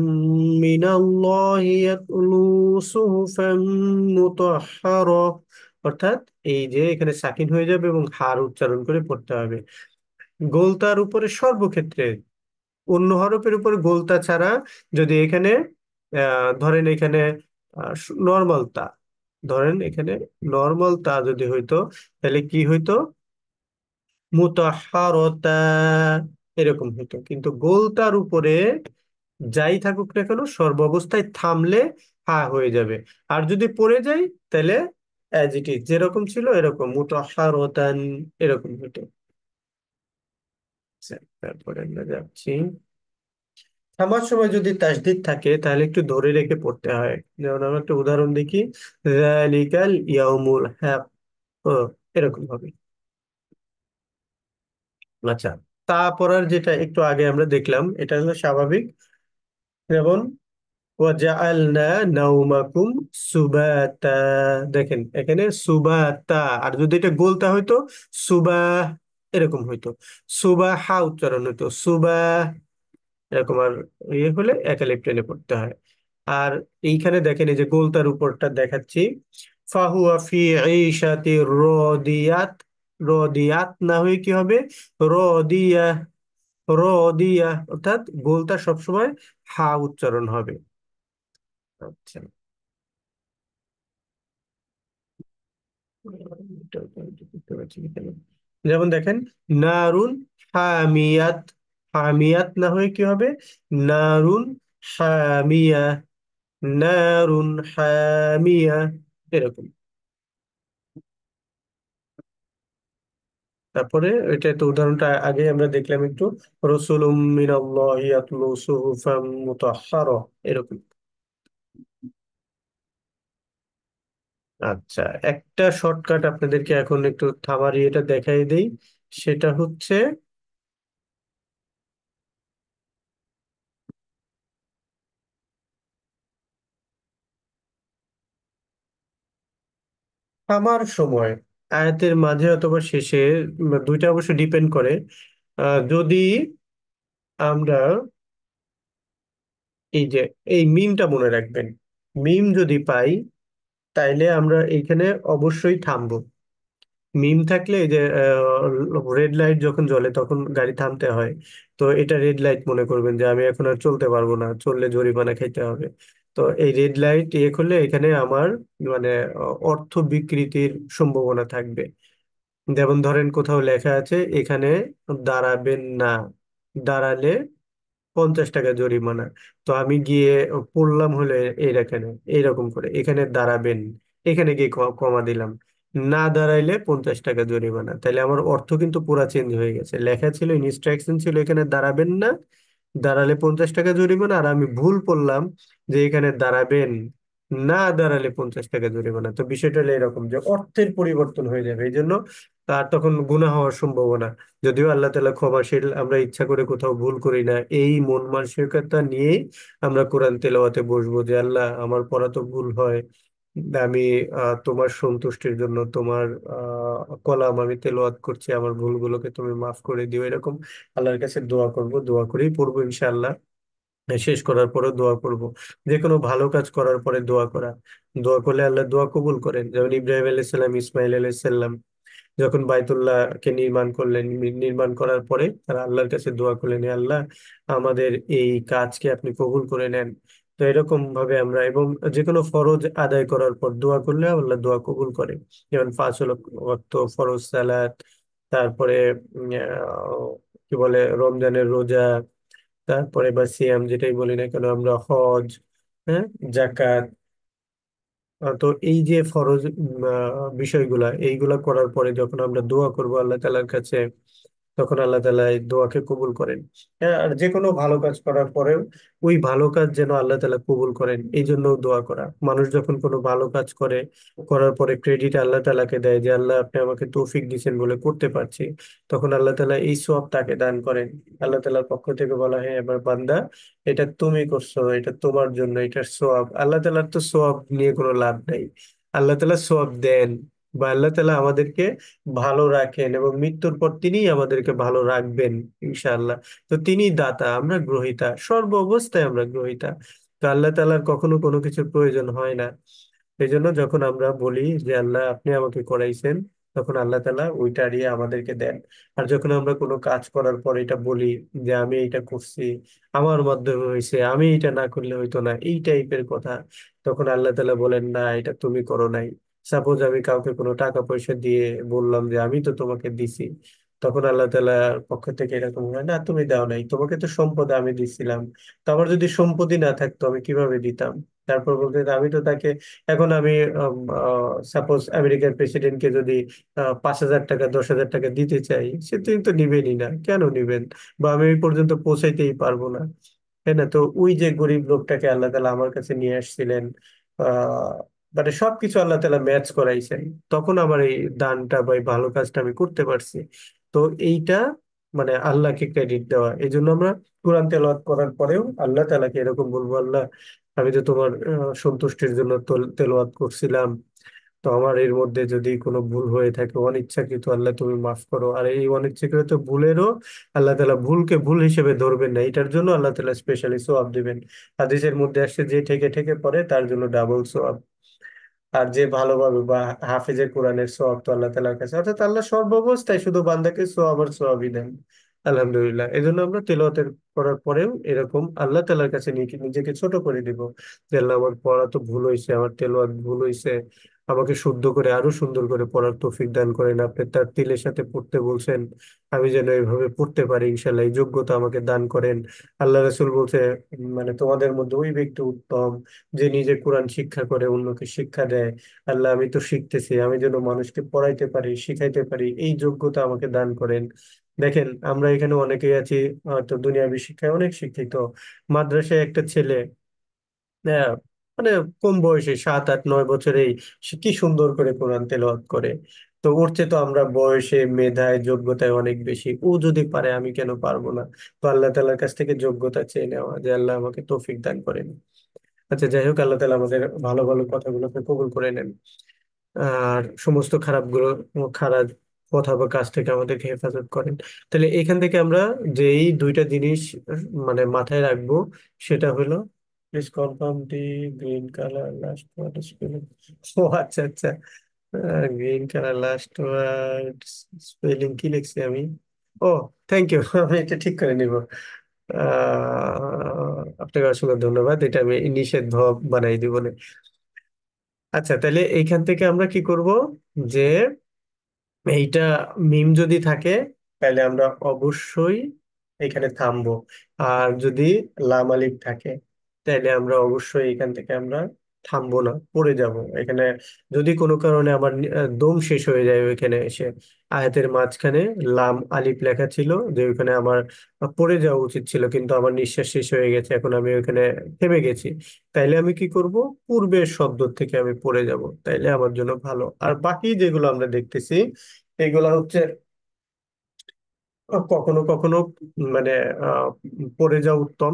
A: মিনাল্লাহি ইয়াতলু সুহুফাম মুতাহহারা। অর্থাৎ এই যে এখানে সাকিন হয়ে যাবে এবং হার উচ্চারণ করে পড়তে হবে। গোলতার উপরে সর্বক্ষেত্রে, অন্য হরফের উপর গোলতা ছাড়া, যদি এখানে ধরেন এখানে নর্মাল তা, ধরেন এখানে নর্মাল তা যদি হইতো, তাহলে কি হইতো, মুতাহারতা, এরকম হইতো। কিন্তু গোলতার উপরে যাই থাকুক না কেন সর্বাবস্থায় থামলে হা হয়ে যাবে। আর যদি পড়ে যাই তাহলে অ্যাজ ইট ইজ, যেরকম ছিল এরকম মুতাহারতান এরকম হতো। আচ্ছা, তারপরে আমরা যাচ্ছি। থামার সময় যদি তাসদিদ থাকে তাহলে একটু ধরে রেখে পড়তে হয়। যেমন আমরা একটা উদাহরণ দেখি, যালিকাল ইয়াউমুল হক, ও এরকম হবে। আচ্ছা, তারপর যেটা একটু আগে আমরা দেখলাম এটা হলো স্বাভাবিক। যেমন ওয়াজআলনা নাওমাকুম সুবাতা, দেখেন এখানে সুবাতা, আর যদি এটা গোলতা হইতো সুবাহ এরকম হইতো, সুবাহা উচ্চারণ হইতো সুবাহ এরকম। আর ইয়ে হলে একালিপ টেনে পড়তে হয়। আর এইখানে দেখেন এই যে গোলতার উপরটা দেখাচ্ছি, ফাহুয়া ফি ঈশাতি রাদিয়াত, রাদিয়াত না হয়ে কি হবে রাদিয়া, রাদিয়া, অর্থাৎ গোলতা সবসময় হা উচ্চারণ হবে। আচ্ছা, বুঝতে পারছি কি কেন। যেমন দেখেন নারুন হামিয়াত, হামিয়াত না হয়ে কি হবে নারুন হামিয়া, নারুন হামিয়া এরকম। তারপরে এটা তো উদাহরণটা আগে আমরা দেখলাম একটু, রসুলুম মিনাল্লাহি ইয়াতলু সুহুফাম মুতাহহারা এরকম। আচ্ছা, একটা শর্টকাট আপনাদেরকে এখন একটু থামারি এটা দেখাই দেই। সেটা হচ্ছে থামার সময় আয়াতের মাঝে অথবা শেষে, দুইটা অবশ্য ডিপেন্ড করে। যদি আমরা এই যে এই মিমটা মনে রাখবেন, মিম যদি পাই তাইলে আমরা এইখানে অবশ্যই থামবো। মিম থাকলে এই যে রেড লাইট যখন জ্বলে তখন গাড়ি থামতে হয়, তো এটা রেড লাইট মনে করবেন যে আমি এখন আর চলতে পারবো না, চললে জরিমানা খাইতে হবে। তো এই রেড লাইট ইয়ে করলে এখানে আমার মানে অর্থ বিকৃতির সম্ভাবনা থাকবে। যেমন ধরেন কোথাও লেখা আছে এখানে দাঁড়াবেন না, দাঁড়ালে 50 টাকা জরিমানা। তো আমি গিয়ে পড়লাম হলে এখানে এইরকম করে এখানে দাঁড়াবেন, এখানে গিয়ে কমা দিলাম, না দাঁড়াইলে 50 টাকা জরিমানা। তাহলে আমার অর্থ কিন্তু পুরা চেঞ্জ হয়ে গেছে। লেখা ছিল ইনস্ট্রাকশন ছিল এখানে দাঁড়াবেন না, দাঁড়ালে 50 টাকা জরিমানা, আর আমি ভুল করলাম যে এখানে দাঁড়াবেন, না দাঁড়ালে 50 টাকা জরিমানা। তো বিষয়টা হলো এরকম যে অর্থের পরিবর্তন হয়ে যাবে, এই জন্য তার তখন গুনাহ হওয়ার সম্ভাবনা। যদিও আল্লাহ তাআলা ক্ষমাশীল, আমরা ইচ্ছা করে কোথাও ভুল করি না, এই মন মানসিকতা নিয়েই আমরা কোরআন তেলাওয়াতে বসবো যে আল্লাহ আমার পড়া তো ভুল হয়, আমি তোমার সন্তুষ্টির জন্য তোমার কলাম আমি তেলাওয়াত করছি, আমার ভুলগুলোকে তুমি মাফ করে দিও, এরকম আল্লাহর কাছে দোয়া করব, দোয়া করেই পড়বো ইনশাআল্লাহ। শেষ করার পরে দোয়া করব। যে কোনো ভালো কাজ করার পরে দোয়া করা, দোয়া করলে আল্লাহ দোয়া কবুল করেন। যেমন ইব্রাহিম আলাইহিস সালাম, ইসমাইল আলাইহিস সালাম যখন বাইতুল্লাহকে নির্মাণ করলেন, নির্মাণ করার পরে তারা আল্লাহর কাছে দোয়া করলেন, "হে আল্লাহ আমাদের এই কাজকে আপনি কবুল করে নেন।" তো এরকম ভাবে আমরা, এবং যে কোনো ফরজ আদায় করার পর দোয়া করলে আল্লাহ দোয়া কবুল করে। যেমন 5 ওয়াক্ত ফরজ সালাত, তারপরে কি বলে রমজানের রোজা, তারপরে বা সিয়াম যেটাই বলি না কেন আমরা, হজ, হ্যাঁ, জাকাত। তো এই যে ফরজ বিষয়গুলা, এইগুলা করার পরে যখন আমরা দোয়া করব আল্লাহ তাআলার কাছে, তখন আল্লাহ তাআলা এই দোয়াকে কবুল করেন। হ্যাঁ, আর যে কোনো ভালো কাজ করার পরেও ওই ভালো কাজ যেন আল্লাহ তাআলা কবুল করেন এই জন্য দোয়া করা। মানুষ যখন কোনো ভালো কাজ করে, করার পরে ক্রেডিট আল্লাহ তাআলাকে দেয় যে আল্লাহ আপনি আমাকে তৌফিক দিয়েছেন বলে করতে পারছি, তখন আল্লাহ তাআলা এই সওয়াব তাকে দান করেন। আল্লাহ তাআলার পক্ষ থেকে বলা হয়, এবার বান্দা এটা তুমি করছো, এটা তোমার জন্য, এটার সওয়াব। আল্লাহ তাআলার তো সওয়াব নিয়ে কোনো লাভ নাই, আল্লাহ তাআলা সওয়াব দেন, বা আল্লাহ তাআলা আমাদেরকে ভালো রাখেন এবং মৃত্যুর পর তিনিই আমাদেরকে ভালো রাখবেন ইনশাআল্লাহ। তো তিনি দাতা, আমরা গ্রহীতা, সর্ব অবস্থায় আমরা গ্রহীতা। তো আল্লাহ তাআলার কখনো কোনো কিছুর প্রয়োজন হয় না। এই জন্য যখন আমরা বলি যে আল্লাহ আপনি আমাকে করাইছেন, তখন আল্লাহ তাআলা ওইটা দিয়ে আমাদেরকে দেন। আর যখন আমরা কোনো কাজ করার পর এটা বলি যে আমি এটা করছি, আমার মাধ্যমে হয়েছে, আমি এটা না করলে হইতো না, এই টাইপের কথা, তখন আল্লাহ তাআলা বলেন না এটা তুমি করো নাই। সাপোজ আমি কাউকে কোনো টাকা পয়সা দিয়ে বললাম যে আমি তো তোমাকে দিছি, তখন আল্লাহ তাআলার পক্ষ থেকে এরকম হয় না, তুমি দাও নাই, তোমাকে তো সম্পদ আমি দিছিলাম, তো আমার যদি সম্পত্তি না থাকতো আমি কিভাবে দিতাম। তারপর বলতে আমি তো তাকে, এখন আমি সাপোজ আমেরিকার প্রেসিডেন্টকে যদি 5,000 টাকা 10,000 টাকা দিতে চাই, সে তো নিবেনই না, কেন নিবেন, বা আমি ওই পর্যন্ত পৌঁছাইতেই পারবো না, তাই না? তো ওই যে গরিব লোকটাকে আল্লাহ তালা আমার কাছে নিয়ে আসছিলেন, আহ মানে সবকিছু আল্লাহ তালা ম্যাচ করাইছেন, তখন আমার এই দানটা বা এই ভালো কাজটা আমি করতে পারছি। তো এইটা মানে আল্লাহকে ক্রেডিট দেওয়া। এই জন্য আমরা কোরআন তেলাওয়াত করার পরেও আল্লাহ তালাকে এরকম বলবো, আল্লাহ আমি তো তোমার সন্তুষ্টির জন্য তেলাওয়াত করছিলাম, তো আমার এর মধ্যে যদি কোনো ভুল হয়ে থাকে অনিচ্ছাকৃত, আল্লাহ তুমি মাফ করো। আর এই অনিচ্ছাকৃত ভুলেরও আল্লাহ তালা ভুলকে ভুল হিসেবে ধরবেন না, এটার জন্য আল্লাহ তালা স্পেশালি সোয়াব দিবেন। হাদিসের মধ্যে আসছে যে ঠেকে ঠেকে পড়ে তার জন্য ডাবল সোয়াব, আর যে ভালোভাবে বা হাফেজে কোরআনের সোয়াব তো আল্লাহ তালার কাছে, অর্থাৎ আল্লাহ সর্বাবস্থায় শুধু বান্দাকে সোয়াব আর সোয়াবই দেন। আলহামদুলিল্লাহ, এই জন্য আমরা তেলাওয়াতের করার পরেও এরকম আল্লাহ তালার কাছে নিজেকে ছোট করে দিব, যে আল্লাহ আমার পড়া তো ভুল হয়েছে, আমার তেলাওয়াত ভুল হয়েছে, আমাকে শুদ্ধ করে আরো সুন্দর করে পড়ার তৌফিক দান করেন, আপনি তার তিলের সাথে পড়তে বলছেন, আমি যেন এইভাবে পড়তে পারি, ইনশাল্লাহ এই যোগ্যতা আমাকে দান করেন। আল্লাহ রাসূল বলছে, মানে তোমাদের মধ্যে ওই ব্যক্তি উত্তম যে নিজে কোরআন শিক্ষা করে অন্যকে শিক্ষা দেয়। আল্লাহ আমি তো শিখতেছি, আমি যেন মানুষকে পড়াইতে পারি শিখাইতে পারি, এই যোগ্যতা আমাকে দান করেন। দেখেন আমরা এখানে অনেকেই আছি হয়তো দুনিয়াবি শিক্ষায় অনেক শিক্ষিত, মাদ্রাসায় একটা ছেলে আহ, মানে কম বয়সে 7 8 9 বছরেই সে কি সুন্দর করে কোরআন তেলাওয়াত করে। তো ওর চেয়ে তো আমরা বয়সে মেধায় যোগ্যতায় অনেক বেশি, ও যদি পারে আমি কেন পারবো না। তো আল্লাহ তাআলার কাছ থেকে যোগ্যতা চেয়ে নেওয়া, যে আল্লাহ আমাকে তৌফিক দান করেন। আচ্ছা যাই হোক, আল্লাহ তালা আমাদের ভালো ভালো কথাগুলোকে কবুল করে নেন, আর সমস্ত খারাপ কথা বা কাজ থেকে আমাদেরকে হেফাজত করেন। তাহলে এখান থেকে আমরা যে এই দুইটা জিনিস মানে মাথায় রাখবো, সেটা হলো, please confirm the green colour last word spelling. ও আচ্ছা আচ্ছা, green colour last word spelling কি লিখছি আমি? ও, থ্যাংক ইউ আমি এটা ঠিক করে নিব। আপনাকে অসংখ্য ধন্যবাদ, এটা আমি নিষেধ বানাই দিব না। আচ্ছা তাহলে এইখান থেকে আমরা কি করব, যে এইটা মিম যদি থাকে তাহলে আমরা অবশ্যই এখানে থামবো, আর যদি লাম আলিফ থাকে তাহলে আমরা অবশ্যই এখান থেকে আমরা থামবো না, পড়ে যাব এখানে। যদি কোনো কারণে আমার দম শেষ হয়ে যায় ওইখানে এসে, আয়াতের মাঝখানে লাম আলিফ লেখা ছিল যে ওইখানে আমার পড়ে যাওয়া উচিত ছিল, কিন্তু আমার নিঃশ্বাস শেষ হয়ে গেছে, এখন আমি ওইখানে থেমে গেছি, তাইলে আমি কি করব, পূর্বের শব্দ থেকে আমি পড়ে যাব, তাইলে আমার জন্য ভালো। আর বাকি যেগুলো আমরা দেখতেছি এগুলা হচ্ছে কখনো কখনো মানে আহ পড়ে যাওয়া উত্তম,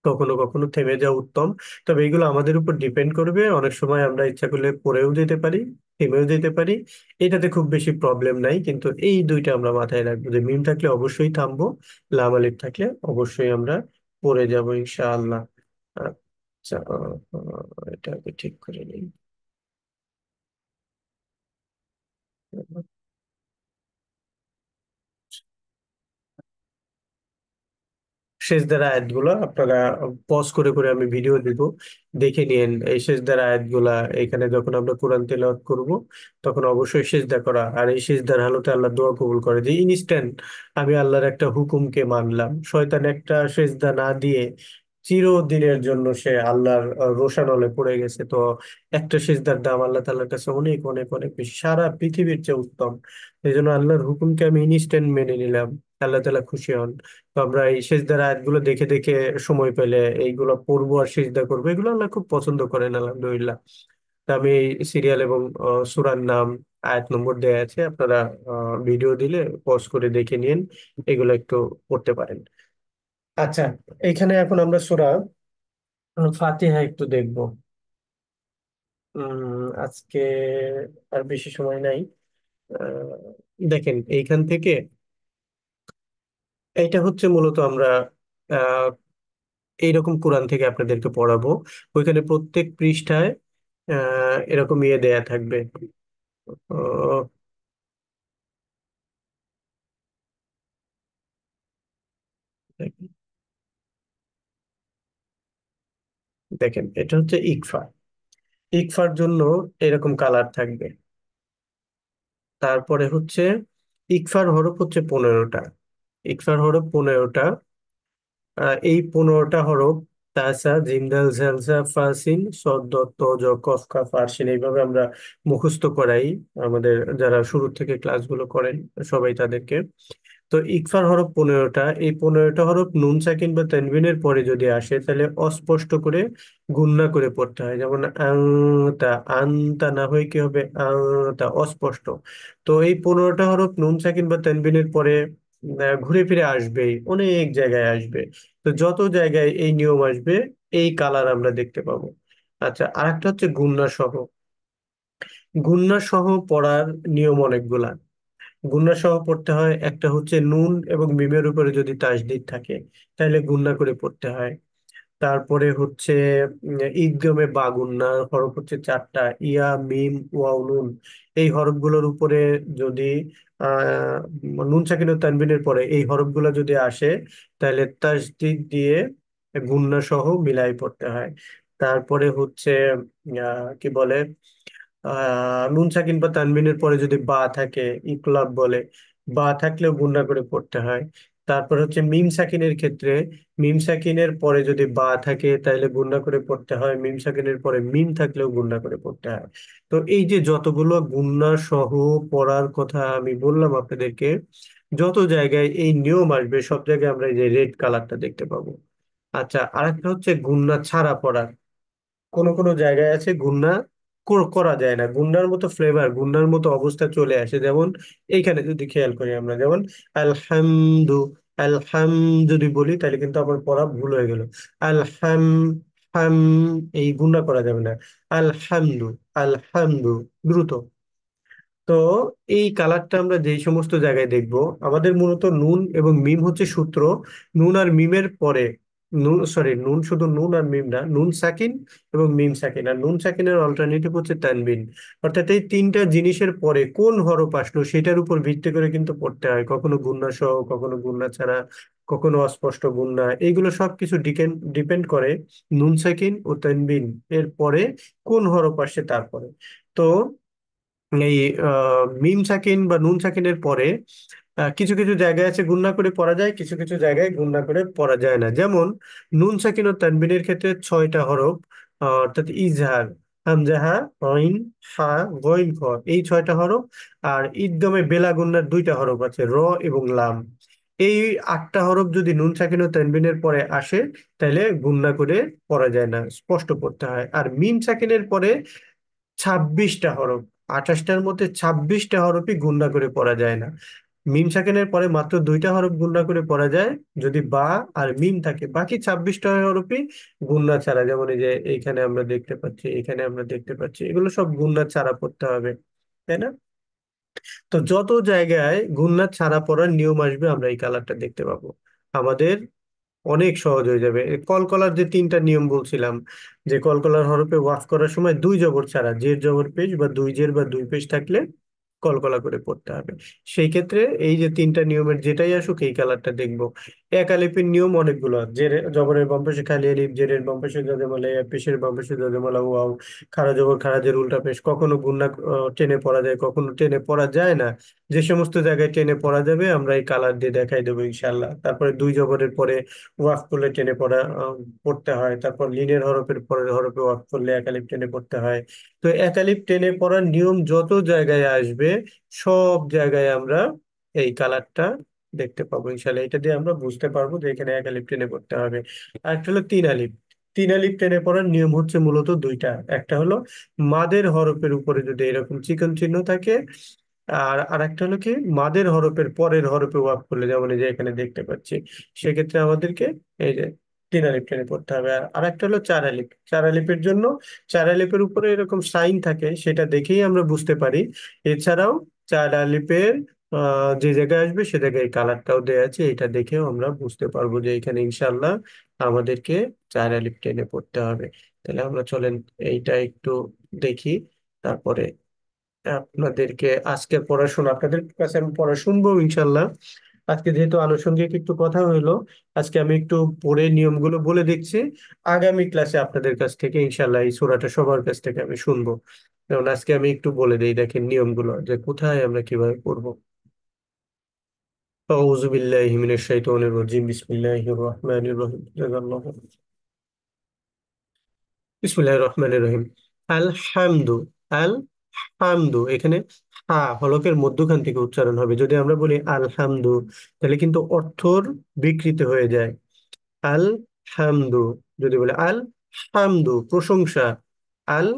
A: কখনো কখনো থেমে যাওয়া উত্তম। তবে এগুলো আমাদের উপর ডিপেন্ড করবে, অনেক সময় আমরা ইচ্ছা করলে পড়েও যেতে পারি, থেমেও যেতে পারি, এটাতে খুব বেশি প্রবলেম নাই। কিন্তু এই দুইটা আমরা মাথায় রাখবো, যে মিম থাকলে অবশ্যই থামবো, লাম আলিফ থাকলে অবশ্যই আমরা পড়ে যাব ইনশাআল্লাহ। আচ্ছা, এটা আগে ঠিক করে নিই। সেজদার আয়াতগুলো আপনারা পজ করে করে আমি ভিডিও দিব, দেখে নিন এই সেজদার আয়াতগুলা। এখানে যখন আমরা কোরআন তেলাওয়াত করব তখন অবশ্যই সেজদা করা, আর এই সেজদার হালতে আল্লাহ দোয়া কবুল করে, যে ইনস্ট্যান্ট আমি আল্লাহর একটা হুকুমকে মানলাম, শয়তান একটা সেজদা না দিয়ে চিরদিনের জন্য সে আল্লাহর রোষানলে পড়ে গেছে। তো একটা সিজদার দাম আল্লাহ তাআলার কাছে অনেক অনেক অনেক বেশি, সারা পৃথিবীর চেয়ে উত্তম। এই জন্য আল্লাহর হুকুমকে আমি ইনস্ট্যান্ট মেনে নিলাম, আল্লাহ তাআলা খুশি হন। তো আমরা এই সিজদার আয়াতগুলো দেখে দেখে সময় পেলে এইগুলো পড়বো আর সিজদা করবো, এগুলো আল্লাহ খুব পছন্দ করেন আলহামদুলিল্লাহ। তা আমি এই সিরিয়াল এবং সূরার নাম, আয়াত নম্বর দেয়া আছে, আপনারা ভিডিও দিলে পজ করে দেখে নিন, এগুলো একটু পড়তে পারেন। আচ্ছা, এখানে এখন আমরা সূরা ফাতিহা একটু দেখবো। আজকে আর বেশি সময় নাই। দেখেন এইখান থেকে, এইটা হচ্ছে মূলত আমরা আহ এইরকম কোরআন থেকে আপনাদেরকে পড়াবো, ওইখানে প্রত্যেক পৃষ্ঠায় এরকম ইয়ে দেয়া থাকবে। আহ, দেখেন দেখেন, এটা হচ্ছে ইকফা, ইকফার জন্য এরকম কালার থাকবে। তারপরে হচ্ছে ইকফার হরফ হচ্ছে 15টা। ইকফার হরফ 15টা। এই 15টা হরফ তাসা জিম দাল ঝাল জা ফা সিন সদ দ ত জ কফ কাফ আরসিন, এইভাবে আমরা মুখস্থ করাই আমাদের যারা শুরু থেকে ক্লাসগুলো করেন সবাই তাদেরকে। তো ইকফার হরফ 15টা। এই 15টা হরফ নুন সাকিন বা তানবিনের পরে যদি আসে তাহলে অস্পষ্ট করে গুণনা করে পড়তে হয়। যেমন আংতা, আনতা না হয়ে কি হবে, আংতা, অস্পষ্ট। তো এই 15টা হরফ নুন সাকিন বা তানবিনের পরে ঘুরে ফিরে আসবেই, অনেক জায়গায় আসবে। তো যত জায়গায় এই নিয়ম আসবে এই কালার আমরা দেখতে পাবো। আচ্ছা, আরেকটা হচ্ছে গুণনা সহ। গুণনা সহ পড়ার নিয়ম অনেকগুলা। গুণনা সহ পড়তে হয়। একটা হচ্ছে নুন এবং মিমের উপরে যদি তাসদিদ থাকে তাহলে গুণনা করে পড়তে হয়। তারপরে হচ্ছে ঈদগমে বা গুণনা হরফ হচ্ছে 4টা, ইয়া মিম ওয়াও নুন। এই হরফগুলোর উপরে যদি নুন সাকিন ও তানবিনের পরে এই হরফগুলো যদি আসে তাহলে তাসদিদ দিয়ে গুণনা সহ মিলাই পড়তে হয়। তারপরে হচ্ছে কি বলে, নুন সাকিন বা তানবিনের পরে যদি বা থাকে, ইকলাব বলে, বা থাকলেও গুণনা করে পড়তে হয়। তারপর হচ্ছে মিম সাকিনের ক্ষেত্রে মিম সাকিনের পরে যদি বা থাকে তাহলে গুণনা করে পড়তে হয়, মিম সাকিনের পরে মিম থাকলেও গুণনা করে পড়তে হয়। তো এই যে যতগুলো গুণনা সহ পড়ার কথা আমি বললাম আপনাদেরকে, যত জায়গায় এই নিয়ম আসবে সব জায়গায় আমরা এই যে রেড কালারটা দেখতে পাবো। আচ্ছা, আরেকটা হচ্ছে গুণনা ছাড়া পড়া। কোন কোন জায়গায় আছে গুন্না করা যায় না, গুন্নার মতো ফ্লেভার, গুন্নার মতো অবস্থা চলে আসে। যেমন এইখানে যদি খেয়াল করি আমরা, যেমন আলহামদু, আলহাম যদি বলি তাহলে কিন্তু আমার পড়া ভুল হয়ে গেল। আলহাম, হাম, এই গুন্না করা যাবে না। আলহামদু, আলহামদু, দ্রুত। তো এই কালারটা আমরা যেই সমস্ত জায়গায় দেখব, আমাদের মূলত নুন এবং মিম হচ্ছে সূত্র। নুন আর মিমের পরে, নুন সরি নুন, শুধু নুন আর মিম না, নুন সাকিন এবং মিম সাকিন, আর নুন সাকিনের অল্টারনেটিভ হচ্ছে তানবিন। অর্থাৎ এই তিনটা জিনিসের পরে কোন হরফ আসলো সেটার উপর ভিত্তি করে কিন্তু পড়তে হয়, কখনো গুণনা সহ, কখনো গুণনা ছাড়া, কখনো অস্পষ্ট গুণনা। এইগুলো সবকিছু ডিপেন্ড করে নুন সাকিন ও তানবিন এর পরে কোন হরফ আসছে তারপরে। তো এই মিম সাকিন বা নুন সাকিনের পরে কিছু কিছু জায়গায় আছে গুণনা করে পড়া যায়, কিছু কিছু জায়গায় গুণনা করে পড়া যায় না। যেমন নুন সাকিন ও তানবিনের ক্ষেত্রে 6টা হরফ, অর্থাৎ ইজহার, হামজাহা, আইন, হা, গইন, খ, এই 6টা হরফ। আর ইদগমে বেলা গুণনার 2টা হরফ আছে, র এবং লাম। এই 8টা হরফ যদি নুন সাকিন ও তানবিনের পরে আসে তাহলে গুণনা করে পড়া যায় না, স্পষ্ট পড়তে হয়। আর মিম সাকিনের পরে 26টা হরফ, 28টার মধ্যে 26টা হরফই গুণনা করে পড়া যায় না। মিম সাকিনের পরে মাত্র 2টা হরফ গুণনা করে পড়া যায় যদি বা আর মিম থাকে, বাকি 26টা হরফই গুণনা ছাড়া। যেমন এই যে এইখানে আমরা দেখতে পাচ্ছি, এখানে আমরা দেখতে পাচ্ছি, এগুলো সব গুণনা ছাড়া পড়তে হবে, তাই না? তো যত জায়গায় গুণনা ছাড়া পড়ার নিয়ম আসবে আমরা এই কালারটা দেখতে পাবো, আমাদের অনেক সহজ হয়ে যাবে। এই কলকলার যে 3টা নিয়ম বলছিলাম, যে কলকলার হরফে ওয়াক করার সময় দুই জবর ছাড়া, জের জবর পেশ বা দুই জের বা দুই পেশ থাকলে কলকলা করে পড়তে হবে। সেই ক্ষেত্রে এই যে 3টা নিয়মের যেটাই আসুক এই কালারটা দেখবো। এক আলিফের নিয়ম অনেকগুলো, জের জবরের বাম পাশে খালি আলিফ, জেরের বাম পাশে জজমালা ইয়া, পেশের বাম পাশে জজমালা ওয়াও, খাড়া জবর খাড়াজের উল্টা পেশ, কখনো গুণনা টেনে পড়া যায়, কখনো টেনে পড়া যায় না। যে সমস্ত জায়গায় টেনে পড়া যাবে আমরা এই কালার দিয়ে দেখাই দেবো ইনশাল্লাহ। তারপরে দুই জবরের পরে ওয়াক করলে টেনে পড়তে হয়। তারপর লিনের হরফের পরের হরফে ওয়াক করলে একালিপ টেনে পড়তে হয়। তো একালিপ টেনে পড়ার নিয়ম যত জায়গায় আসবে সব জায়গায় আমরা এই কালারটা দেখতে পাবো ইনশাল্লাহ। এটা দিয়ে আমরা বুঝতে পারবো যে এখানে একালিপ টেনে পড়তে হবে। আর একটা হলো 3 আলিপ। 3 আলিপ টেনে পড়ার নিয়ম হচ্ছে মূলত দুইটা। একটা হলো মাদের হরফের উপরে যদি এরকম চিকন চিহ্ন থাকে, আর আরেকটা হলো কি মাদের হরফের পরের হরফে ওয়াক করলে, যেমন এই যে এখানে দেখতে পাচ্ছি, সেক্ষেত্রে আমাদেরকে এই যে 3 আলিপ টেনে পড়তে হবে। আর আরেকটা হলো 4 আলিপ। 4 আলিপের জন্য 4 আলিপের উপরে এরকম সাইন থাকে, সেটা দেখেই আমরা বুঝতে পারি। এছাড়াও 4 আলিপের যে জায়গায় আসবে সে জায়গায় কালারটাও দেওয়া আছে, এটা দেখেও আমরা বুঝতে পারবো যে এখানে ইনশাল্লাহ আমাদেরকে 4 আলিপ টেনে পড়তে হবে। তাহলে আমরা চলেন এইটা একটু দেখি, তারপরে আপনাদেরকে আজকের পড়াশোনা, আপনাদের কাছে আমি পড়া শুনবো ইনশাল্লাহ। আজকে যেহেতু আনুষঙ্গিক একটু কথা হইলো, আজকে আমি একটু পড়ে নিয়মগুলো বলে দিচ্ছি। আগামী ক্লাসে আপনাদের কাছ থেকে ইনশাল্লাহ এই সূরাটা সবার কাছ থেকে আমি শুনবো। যেমন আজকে আমি একটু বলে দিই, দেখেন নিয়মগুলো যে কোথায় আমরা কিভাবে পড়বো। أعوذ بالله من الشيطان الرجيم بسم الله الرحمن الرحيم جزا الله خير। বিসমিল্লাহ রহমান রহিম। আল হামদু। আল হামদু এখানে হা হলকের মধ্যখান থেকে উচ্চারণ হবে। যদি আমরা বলি আলহামদু, তাহলে কিন্তু অর্থর বিকৃত হয়ে যায়। আল হামদু, যদি বলে আল হামদু প্রশংসা, আল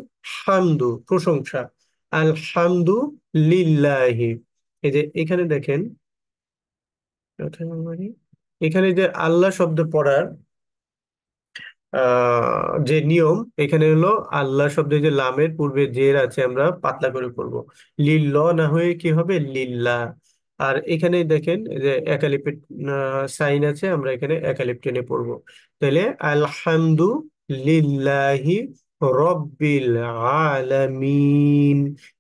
A: হামদু প্রশংসা, আল হামদু লিল্লাহি। এই যে এখানে দেখেন, এখানে যে আল্লাহ শব্দ পড়ার যে নিয়ম এখানে হলো, আল্লাহ শব্দে যে লামের পূর্বে জের আছে আমরা পাতলা করে পড়বো। লিল্ল না হয়ে কি হবে, লিল্লা। আর এখানে দেখেন এই যে একালিপের সাইন আছে, আমরা এখানে একালিপ টেনে পড়বো। তাহলে আলহামদু লিল্লাহি রব্বিল আলামিন।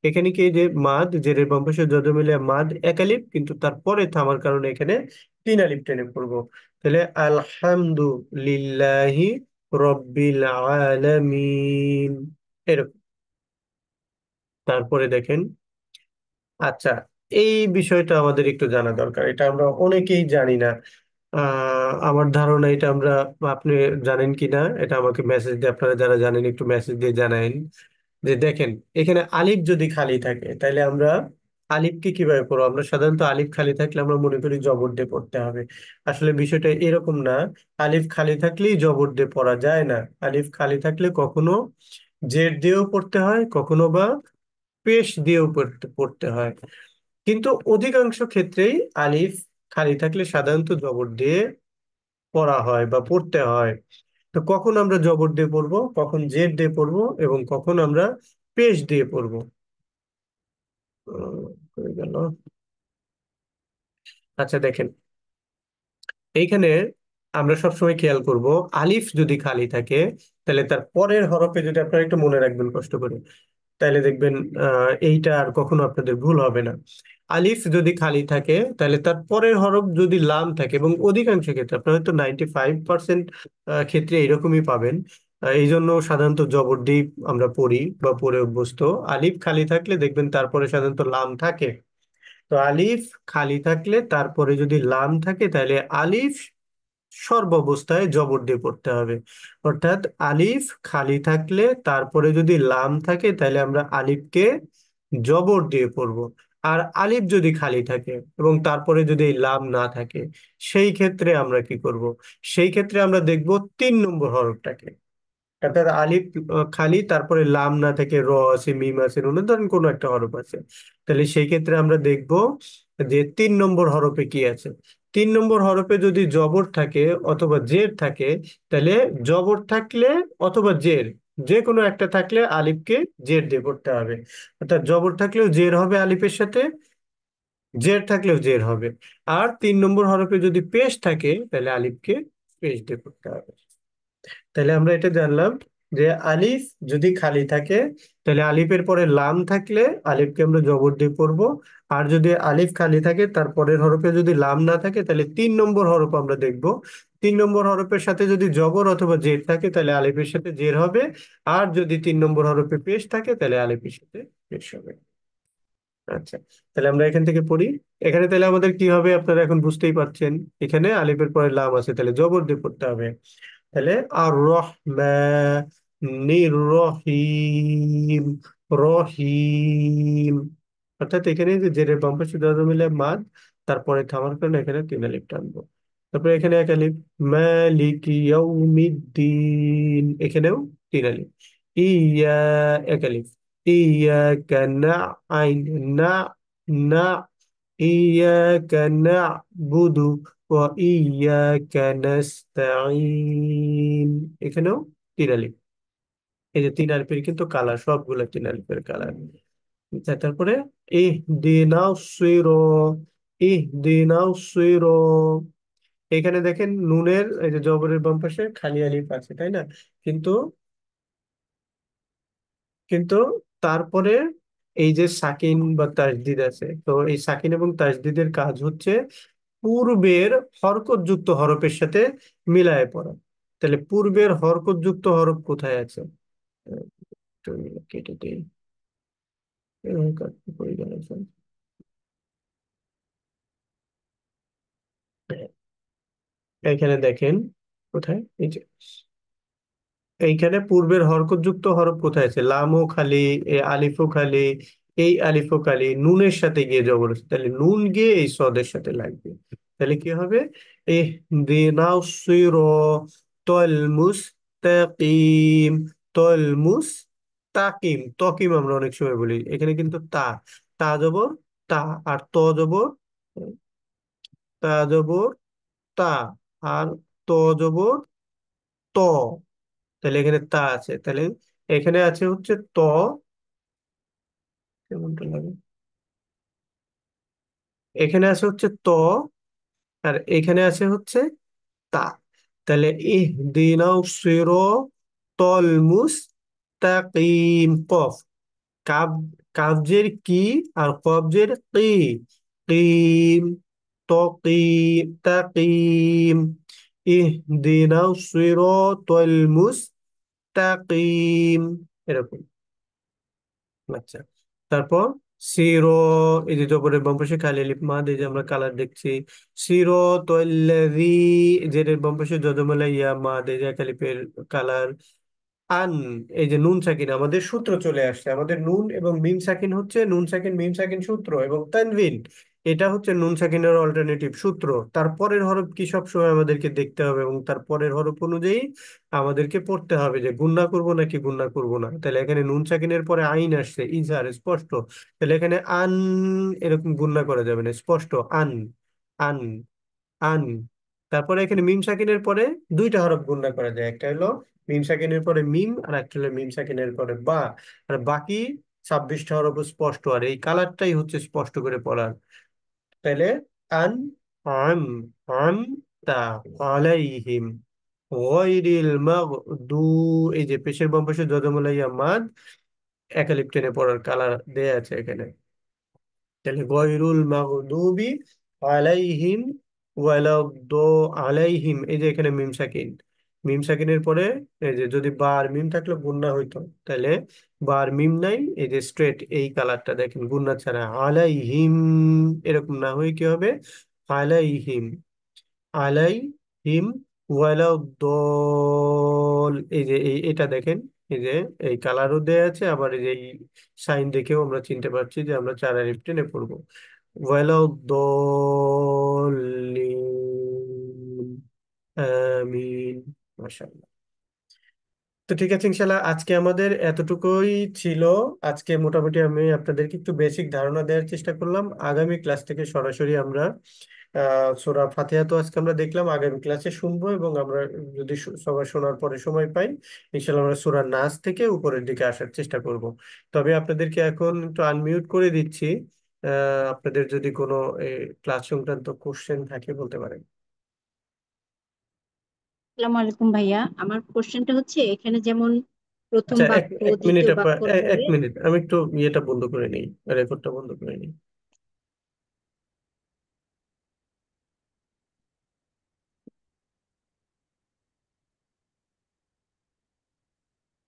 A: এখানে কি এই যে মাদ, জেরের বাম পাশে যদ মিলে মাদ একালিপ, কিন্তু তারপরে থামার কারণে এখানে তিন আলিপ টেনে পড়বো। তাহলে আলহামদুলিল্লাহি রব্বিল আলামিন, এরকম। তারপরে দেখেন, আচ্ছা, এই বিষয়টা আমাদের একটু জানা দরকার, এটা আমরা অনেকেই জানি না। আমার ধারণা এটা আমরা, আপনি জানেন কি না এটা আমাকে মেসেজ দিয়ে, আপনারা যারা জানেন একটু মেসেজ দিয়ে জানাইন। যে দেখেন, এখানে আলিফ যদি খালি থাকে তাহলে আমরা আলিফকে কিভাবে পড়বো। আমরা সাধারণত আলিফ খালি থাকলে আমরা মনে করি জবর দিয়ে পড়তে হবে। আসলে বিষয়টা এরকম না। আলিফ খালি থাকলেই জবর দিয়ে পড়া যায় না। আলিফ খালি থাকলে কখনো জের দিয়েও পড়তে হয়, কখনো বা পেশ দিয়েও পড়তে পড়তে হয়। কিন্তু অধিকাংশ ক্ষেত্রেই আলিফ খালি থাকলে সাধারণত জবর দিয়ে পড়া হয় বা পড়তে হয়। তো কখন আমরা জবর দিয়ে পড়বো, কখন জের দিয়ে পড়বো, এবং কখন আমরা পেশ দিয়ে পড়বো। হয়ে গেল। আচ্ছা দেখেন, এইখানে আমরা সবসময় খেয়াল করব, আলিফ যদি খালি থাকে তাহলে তার পরের হরফে, যদি আপনারা একটু মনে রাখবেন কষ্ট করে, তাহলে দেখবেন এইটা আর কখনো আপনাদের ভুল হবে না। আলিফ যদি খালি থাকে তাহলে তার পরের হরফ যদি লাম থাকে, এবং অধিকাংশ ক্ষেত্রে আপনার হয়তো 95% ক্ষেত্রে এরকমই পাবেন। এই জন্য সাধারণত জবর দিয়ে আমরা পড়ি বা পড়ে অভ্যস্ত। আলিফ খালি থাকলে দেখবেন তারপরে সাধারণত লাম থাকে। তো আলিফ খালি থাকলে তারপরে যদি লাম থাকে তাহলে আলিফ সর্বাবস্থায় জবর দিয়ে পড়তে হবে। অর্থাৎ আলিফ খালি থাকলে তারপরে যদি লাম থাকে তাহলে আমরা আলিফকে জবর দিয়ে পড়বো। আর আলিফ যদি খালি থাকে এবং তারপরে যদি এই লাম না থাকে, সেই ক্ষেত্রে আমরা কি করব? সেই ক্ষেত্রে আমরা দেখব 3 নম্বর হরফটাকে। অর্থাৎ আলিফ খালি, তারপরে লাম না থেকে র আছে, মিম আছে, নুন ধরেন কোনো একটা হরফ আছে, তাহলে সেই ক্ষেত্রে আমরা দেখব যে 3 নম্বর হরফে কি আছে। 3 নম্বর হরফে যদি জবর থাকে অথবা জের থাকে, তাহলে জবর থাকলে অথবা জের, যে কোনো একটা থাকলে আলিফকে জের দিয়ে পড়তে হবে। অর্থাৎ জবর থাকলেও জের হবে আলিফের সাথে, জের থাকলেও জের হবে। আর 3 নম্বর হরফে যদি পেশ থাকে তাহলে আলিফকে পেশ দিয়ে পড়তে হবে। তাহলে আমরা এটা জানলাম যে আলিফ যদি খালি থাকে তাহলে আলিফের পরে লাম থাকলে আলিফকে আমরা জবর দিয়ে পড়বো। আর যদি আলিফ খালি থাকে তারপরের হরফে যদি লাম না থাকে তাহলে 3 নম্বর হরফ আমরা দেখব। 3 নম্বর হরফের সাথে যদি জবর অথবা জের থাকে তাহলে আলিফের সাথে জের হবে। আর যদি 3 নম্বর হরফে পেশ থাকে তাহলে আলিফের সাথে পেশ হবে। আচ্ছা, তাহলে আমরা এখান থেকে পড়ি। এখানে তাহলে আমাদের কি হবে আপনারা এখন বুঝতেই পারছেন। এখানে আলিফের পরে লাম আছে, তাহলে জবর দিয়ে পড়তে হবে। তাহলে আর রহমানির রহিম, রহিম। অর্থাৎ এখানে যে জেরের বাম পাশে দাদা মিলে মাদ, তারপরে থামার কারণে এখানে তিন আলিফ টানবো। তারপরে এখানে এক আলিফ, মালিক ইয়াউমিদ্দিন, এখানেও তিন আলিফ। ইয়া, এক আলিফ। ইয়াকা নাআইন, না, না, ইয়াকা নাবুদু ওয়া ইয়াকা নাস্তাঈন, এখানেও তিন আলিফ। এই যে তিন আলিফের কিন্তু কালার, সবগুলো তিন আলিফের কালার। আচ্ছা, তারপরে ইহদিনাস সিরাত, ইহদিনাস সিরাত। এখানে দেখেন নুনের এই যে জবরের বাম পাশে খালি আলিফ আছে, তাই না? কিন্তু কিন্তু তারপরে এই যে সাকিন বা তাসদিদ আছে, তো এই সাকিন এবং তাসদিদের কাজ হচ্ছে পূর্বের হরকতযুক্ত হরফের সাথে মিলায় পড়া। তাহলে পূর্বের হরকতযুক্ত হরফ কোথায় আছে? আহ, একটু কেটে দিই। কাটতে পড়ে গেল। এখানে দেখেন, কোথায়, এই যে এইখানে পূর্বের হরকতযুক্ত হরফ কোথায় আছে, লামও খালি, এ আলিফও খালি, এই আলিফও খালি নুনের সাথে গিয়ে জবর আছে, তাহলে নুন গিয়ে এই সদের সাথে লাগবে। তাহলে কি হবে, ইহদিনাস সিরাতাল মুস্তাকিম, তল মুস্তাকিম, তকিম আমরা অনেক সময় বলি, এখানে কিন্তু তা, তা জবর তা, আর ত জবর, তা জবর তা, আর ত জবর ত, তাহলে এখানে তা আছে, তাহলে এখানে আছে হচ্ছে ত, কেমনটা লাগে, এখানে আছে হচ্ছে ত, আর এখানে আছে হচ্ছে তা, তাহলে ইহদিনাস সিরাতাল মুস্তাকিম, কফ, কাব, কাবজের কি, আর কবজের কি, কিম, তকিম, তাকিম, ইহদিনাস সিরাতাল মুস্তাকিম, এরকম। আচ্ছা, তারপর সিরো, এই যে জবরের বাম পাশে খালি আলিফ মাদ, এই যে আমরা কালার দেখছি, সিরো তল্লাযী, জেরের বাম পাশে যজমলা ইয়া মাদ, এই যে এক আলিফের কালার, আন, এই যে নুন সাকিন, আমাদের সূত্র চলে আসছে, আমাদের নুন এবং মিম সাকিন হচ্ছে নুন সাকিন মিম সাকিন সূত্র, এবং তানভিন এটা হচ্ছে নুন সাকিনের অল্টারনেটিভ সূত্র। তারপরের হরফ কি সবসময় আমাদেরকে দেখতে হবে, এবং তারপরের হরফ অনুযায়ী আমাদেরকে পড়তে হবে যে গুণনা করব নাকি গুণনা করব না। তাহলে এখানে নুন সাকিনের পরে আইন আসছে, ইজহার স্পষ্ট, তাহলে এখানে আন এরকম গুণনা করা যাবে না, স্পষ্ট আন, আন, আন। তারপরে এখানে মিম সাকিনের পরে দুইটা হরফ গুণনা করা যায়, একটা হলো মিম সাকিনের পরে মিম, আর একটা হলো মিম সাকিনের পরে বা, আর বাকি 26টা হরফ স্পষ্ট, আর এই কালারটাই হচ্ছে স্পষ্ট করে পড়ার। তাহলে আন, আম, আম, তা, আলাইহিম, গয়রিল মাগদু, এই যে পেশের বাম পাশে যজমলাইয়া মাদ, একালিপ টেনে পড়ার কালার দেয়া আছে এখানে। তাহলে গয়রুল মাগদুবি আলাইহিম ওয়ালাদ আলাইহিম, এই যে এখানে মিম সাকিন, মিম সাকিনের পরে এই যে যদি বার মিম থাকলে গুন্না হইতো, তাহলে বার মিম নাই, এই যে স্ট্রেট এই কালারটা দেখেন গুন্না ছাড়া, আলাইহিম, এরকম না হয়ে কি হবে, আলাইহিম, আলাইহিম ওয়ালাদ, এই যে এটা দেখেন, এই যে এই কালারও দেয়া আছে, আবার এই যে এই সাইন দেখেও আমরা চিনতে পারছি যে আমরা চার আলিফ টেনে পড়বো, ওয়ালাদ্দল্লিন, আমিন, মাশাআল্লাহ। তো ঠিক আছে, ইনশাল্লাহ আজকে আমাদের এতটুকুই ছিল। আজকে মোটামুটি আমি আপনাদেরকে একটু বেসিক ধারণা দেওয়ার চেষ্টা করলাম, আগামী ক্লাস থেকে সরাসরি আমরা সূরা ফাতিহা তো আজকে আমরা দেখলাম, আগামী ক্লাসে শুনবো, এবং আমরা যদি সবার শোনার পরে সময় পাই, ইনশাল্লাহ আমরা সূরা নাস থেকে উপরের দিকে আসার চেষ্টা করব। তবে আপনাদেরকে এখন একটু আনমিউট করে দিচ্ছি, আপনাদের যদি কোনো ক্লাস সংক্রান্ত কোশ্চেন থাকে বলতে পারেন।
B: আসসালামু আলাইকুম ভাইয়া, আমার কোশ্চেনটা হচ্ছে এখানে যেমন প্রথম
A: আচ্ছা, এক
B: বাক্য
A: এক মিনিট
B: দ্বিতীয়
A: আপা,
B: বাক্যর
A: এক
B: পরে।
A: মিনিট, আমি একটু ইয়েটা বন্ধ করে নিই, রেকর্ডটা বন্ধ করে নিই।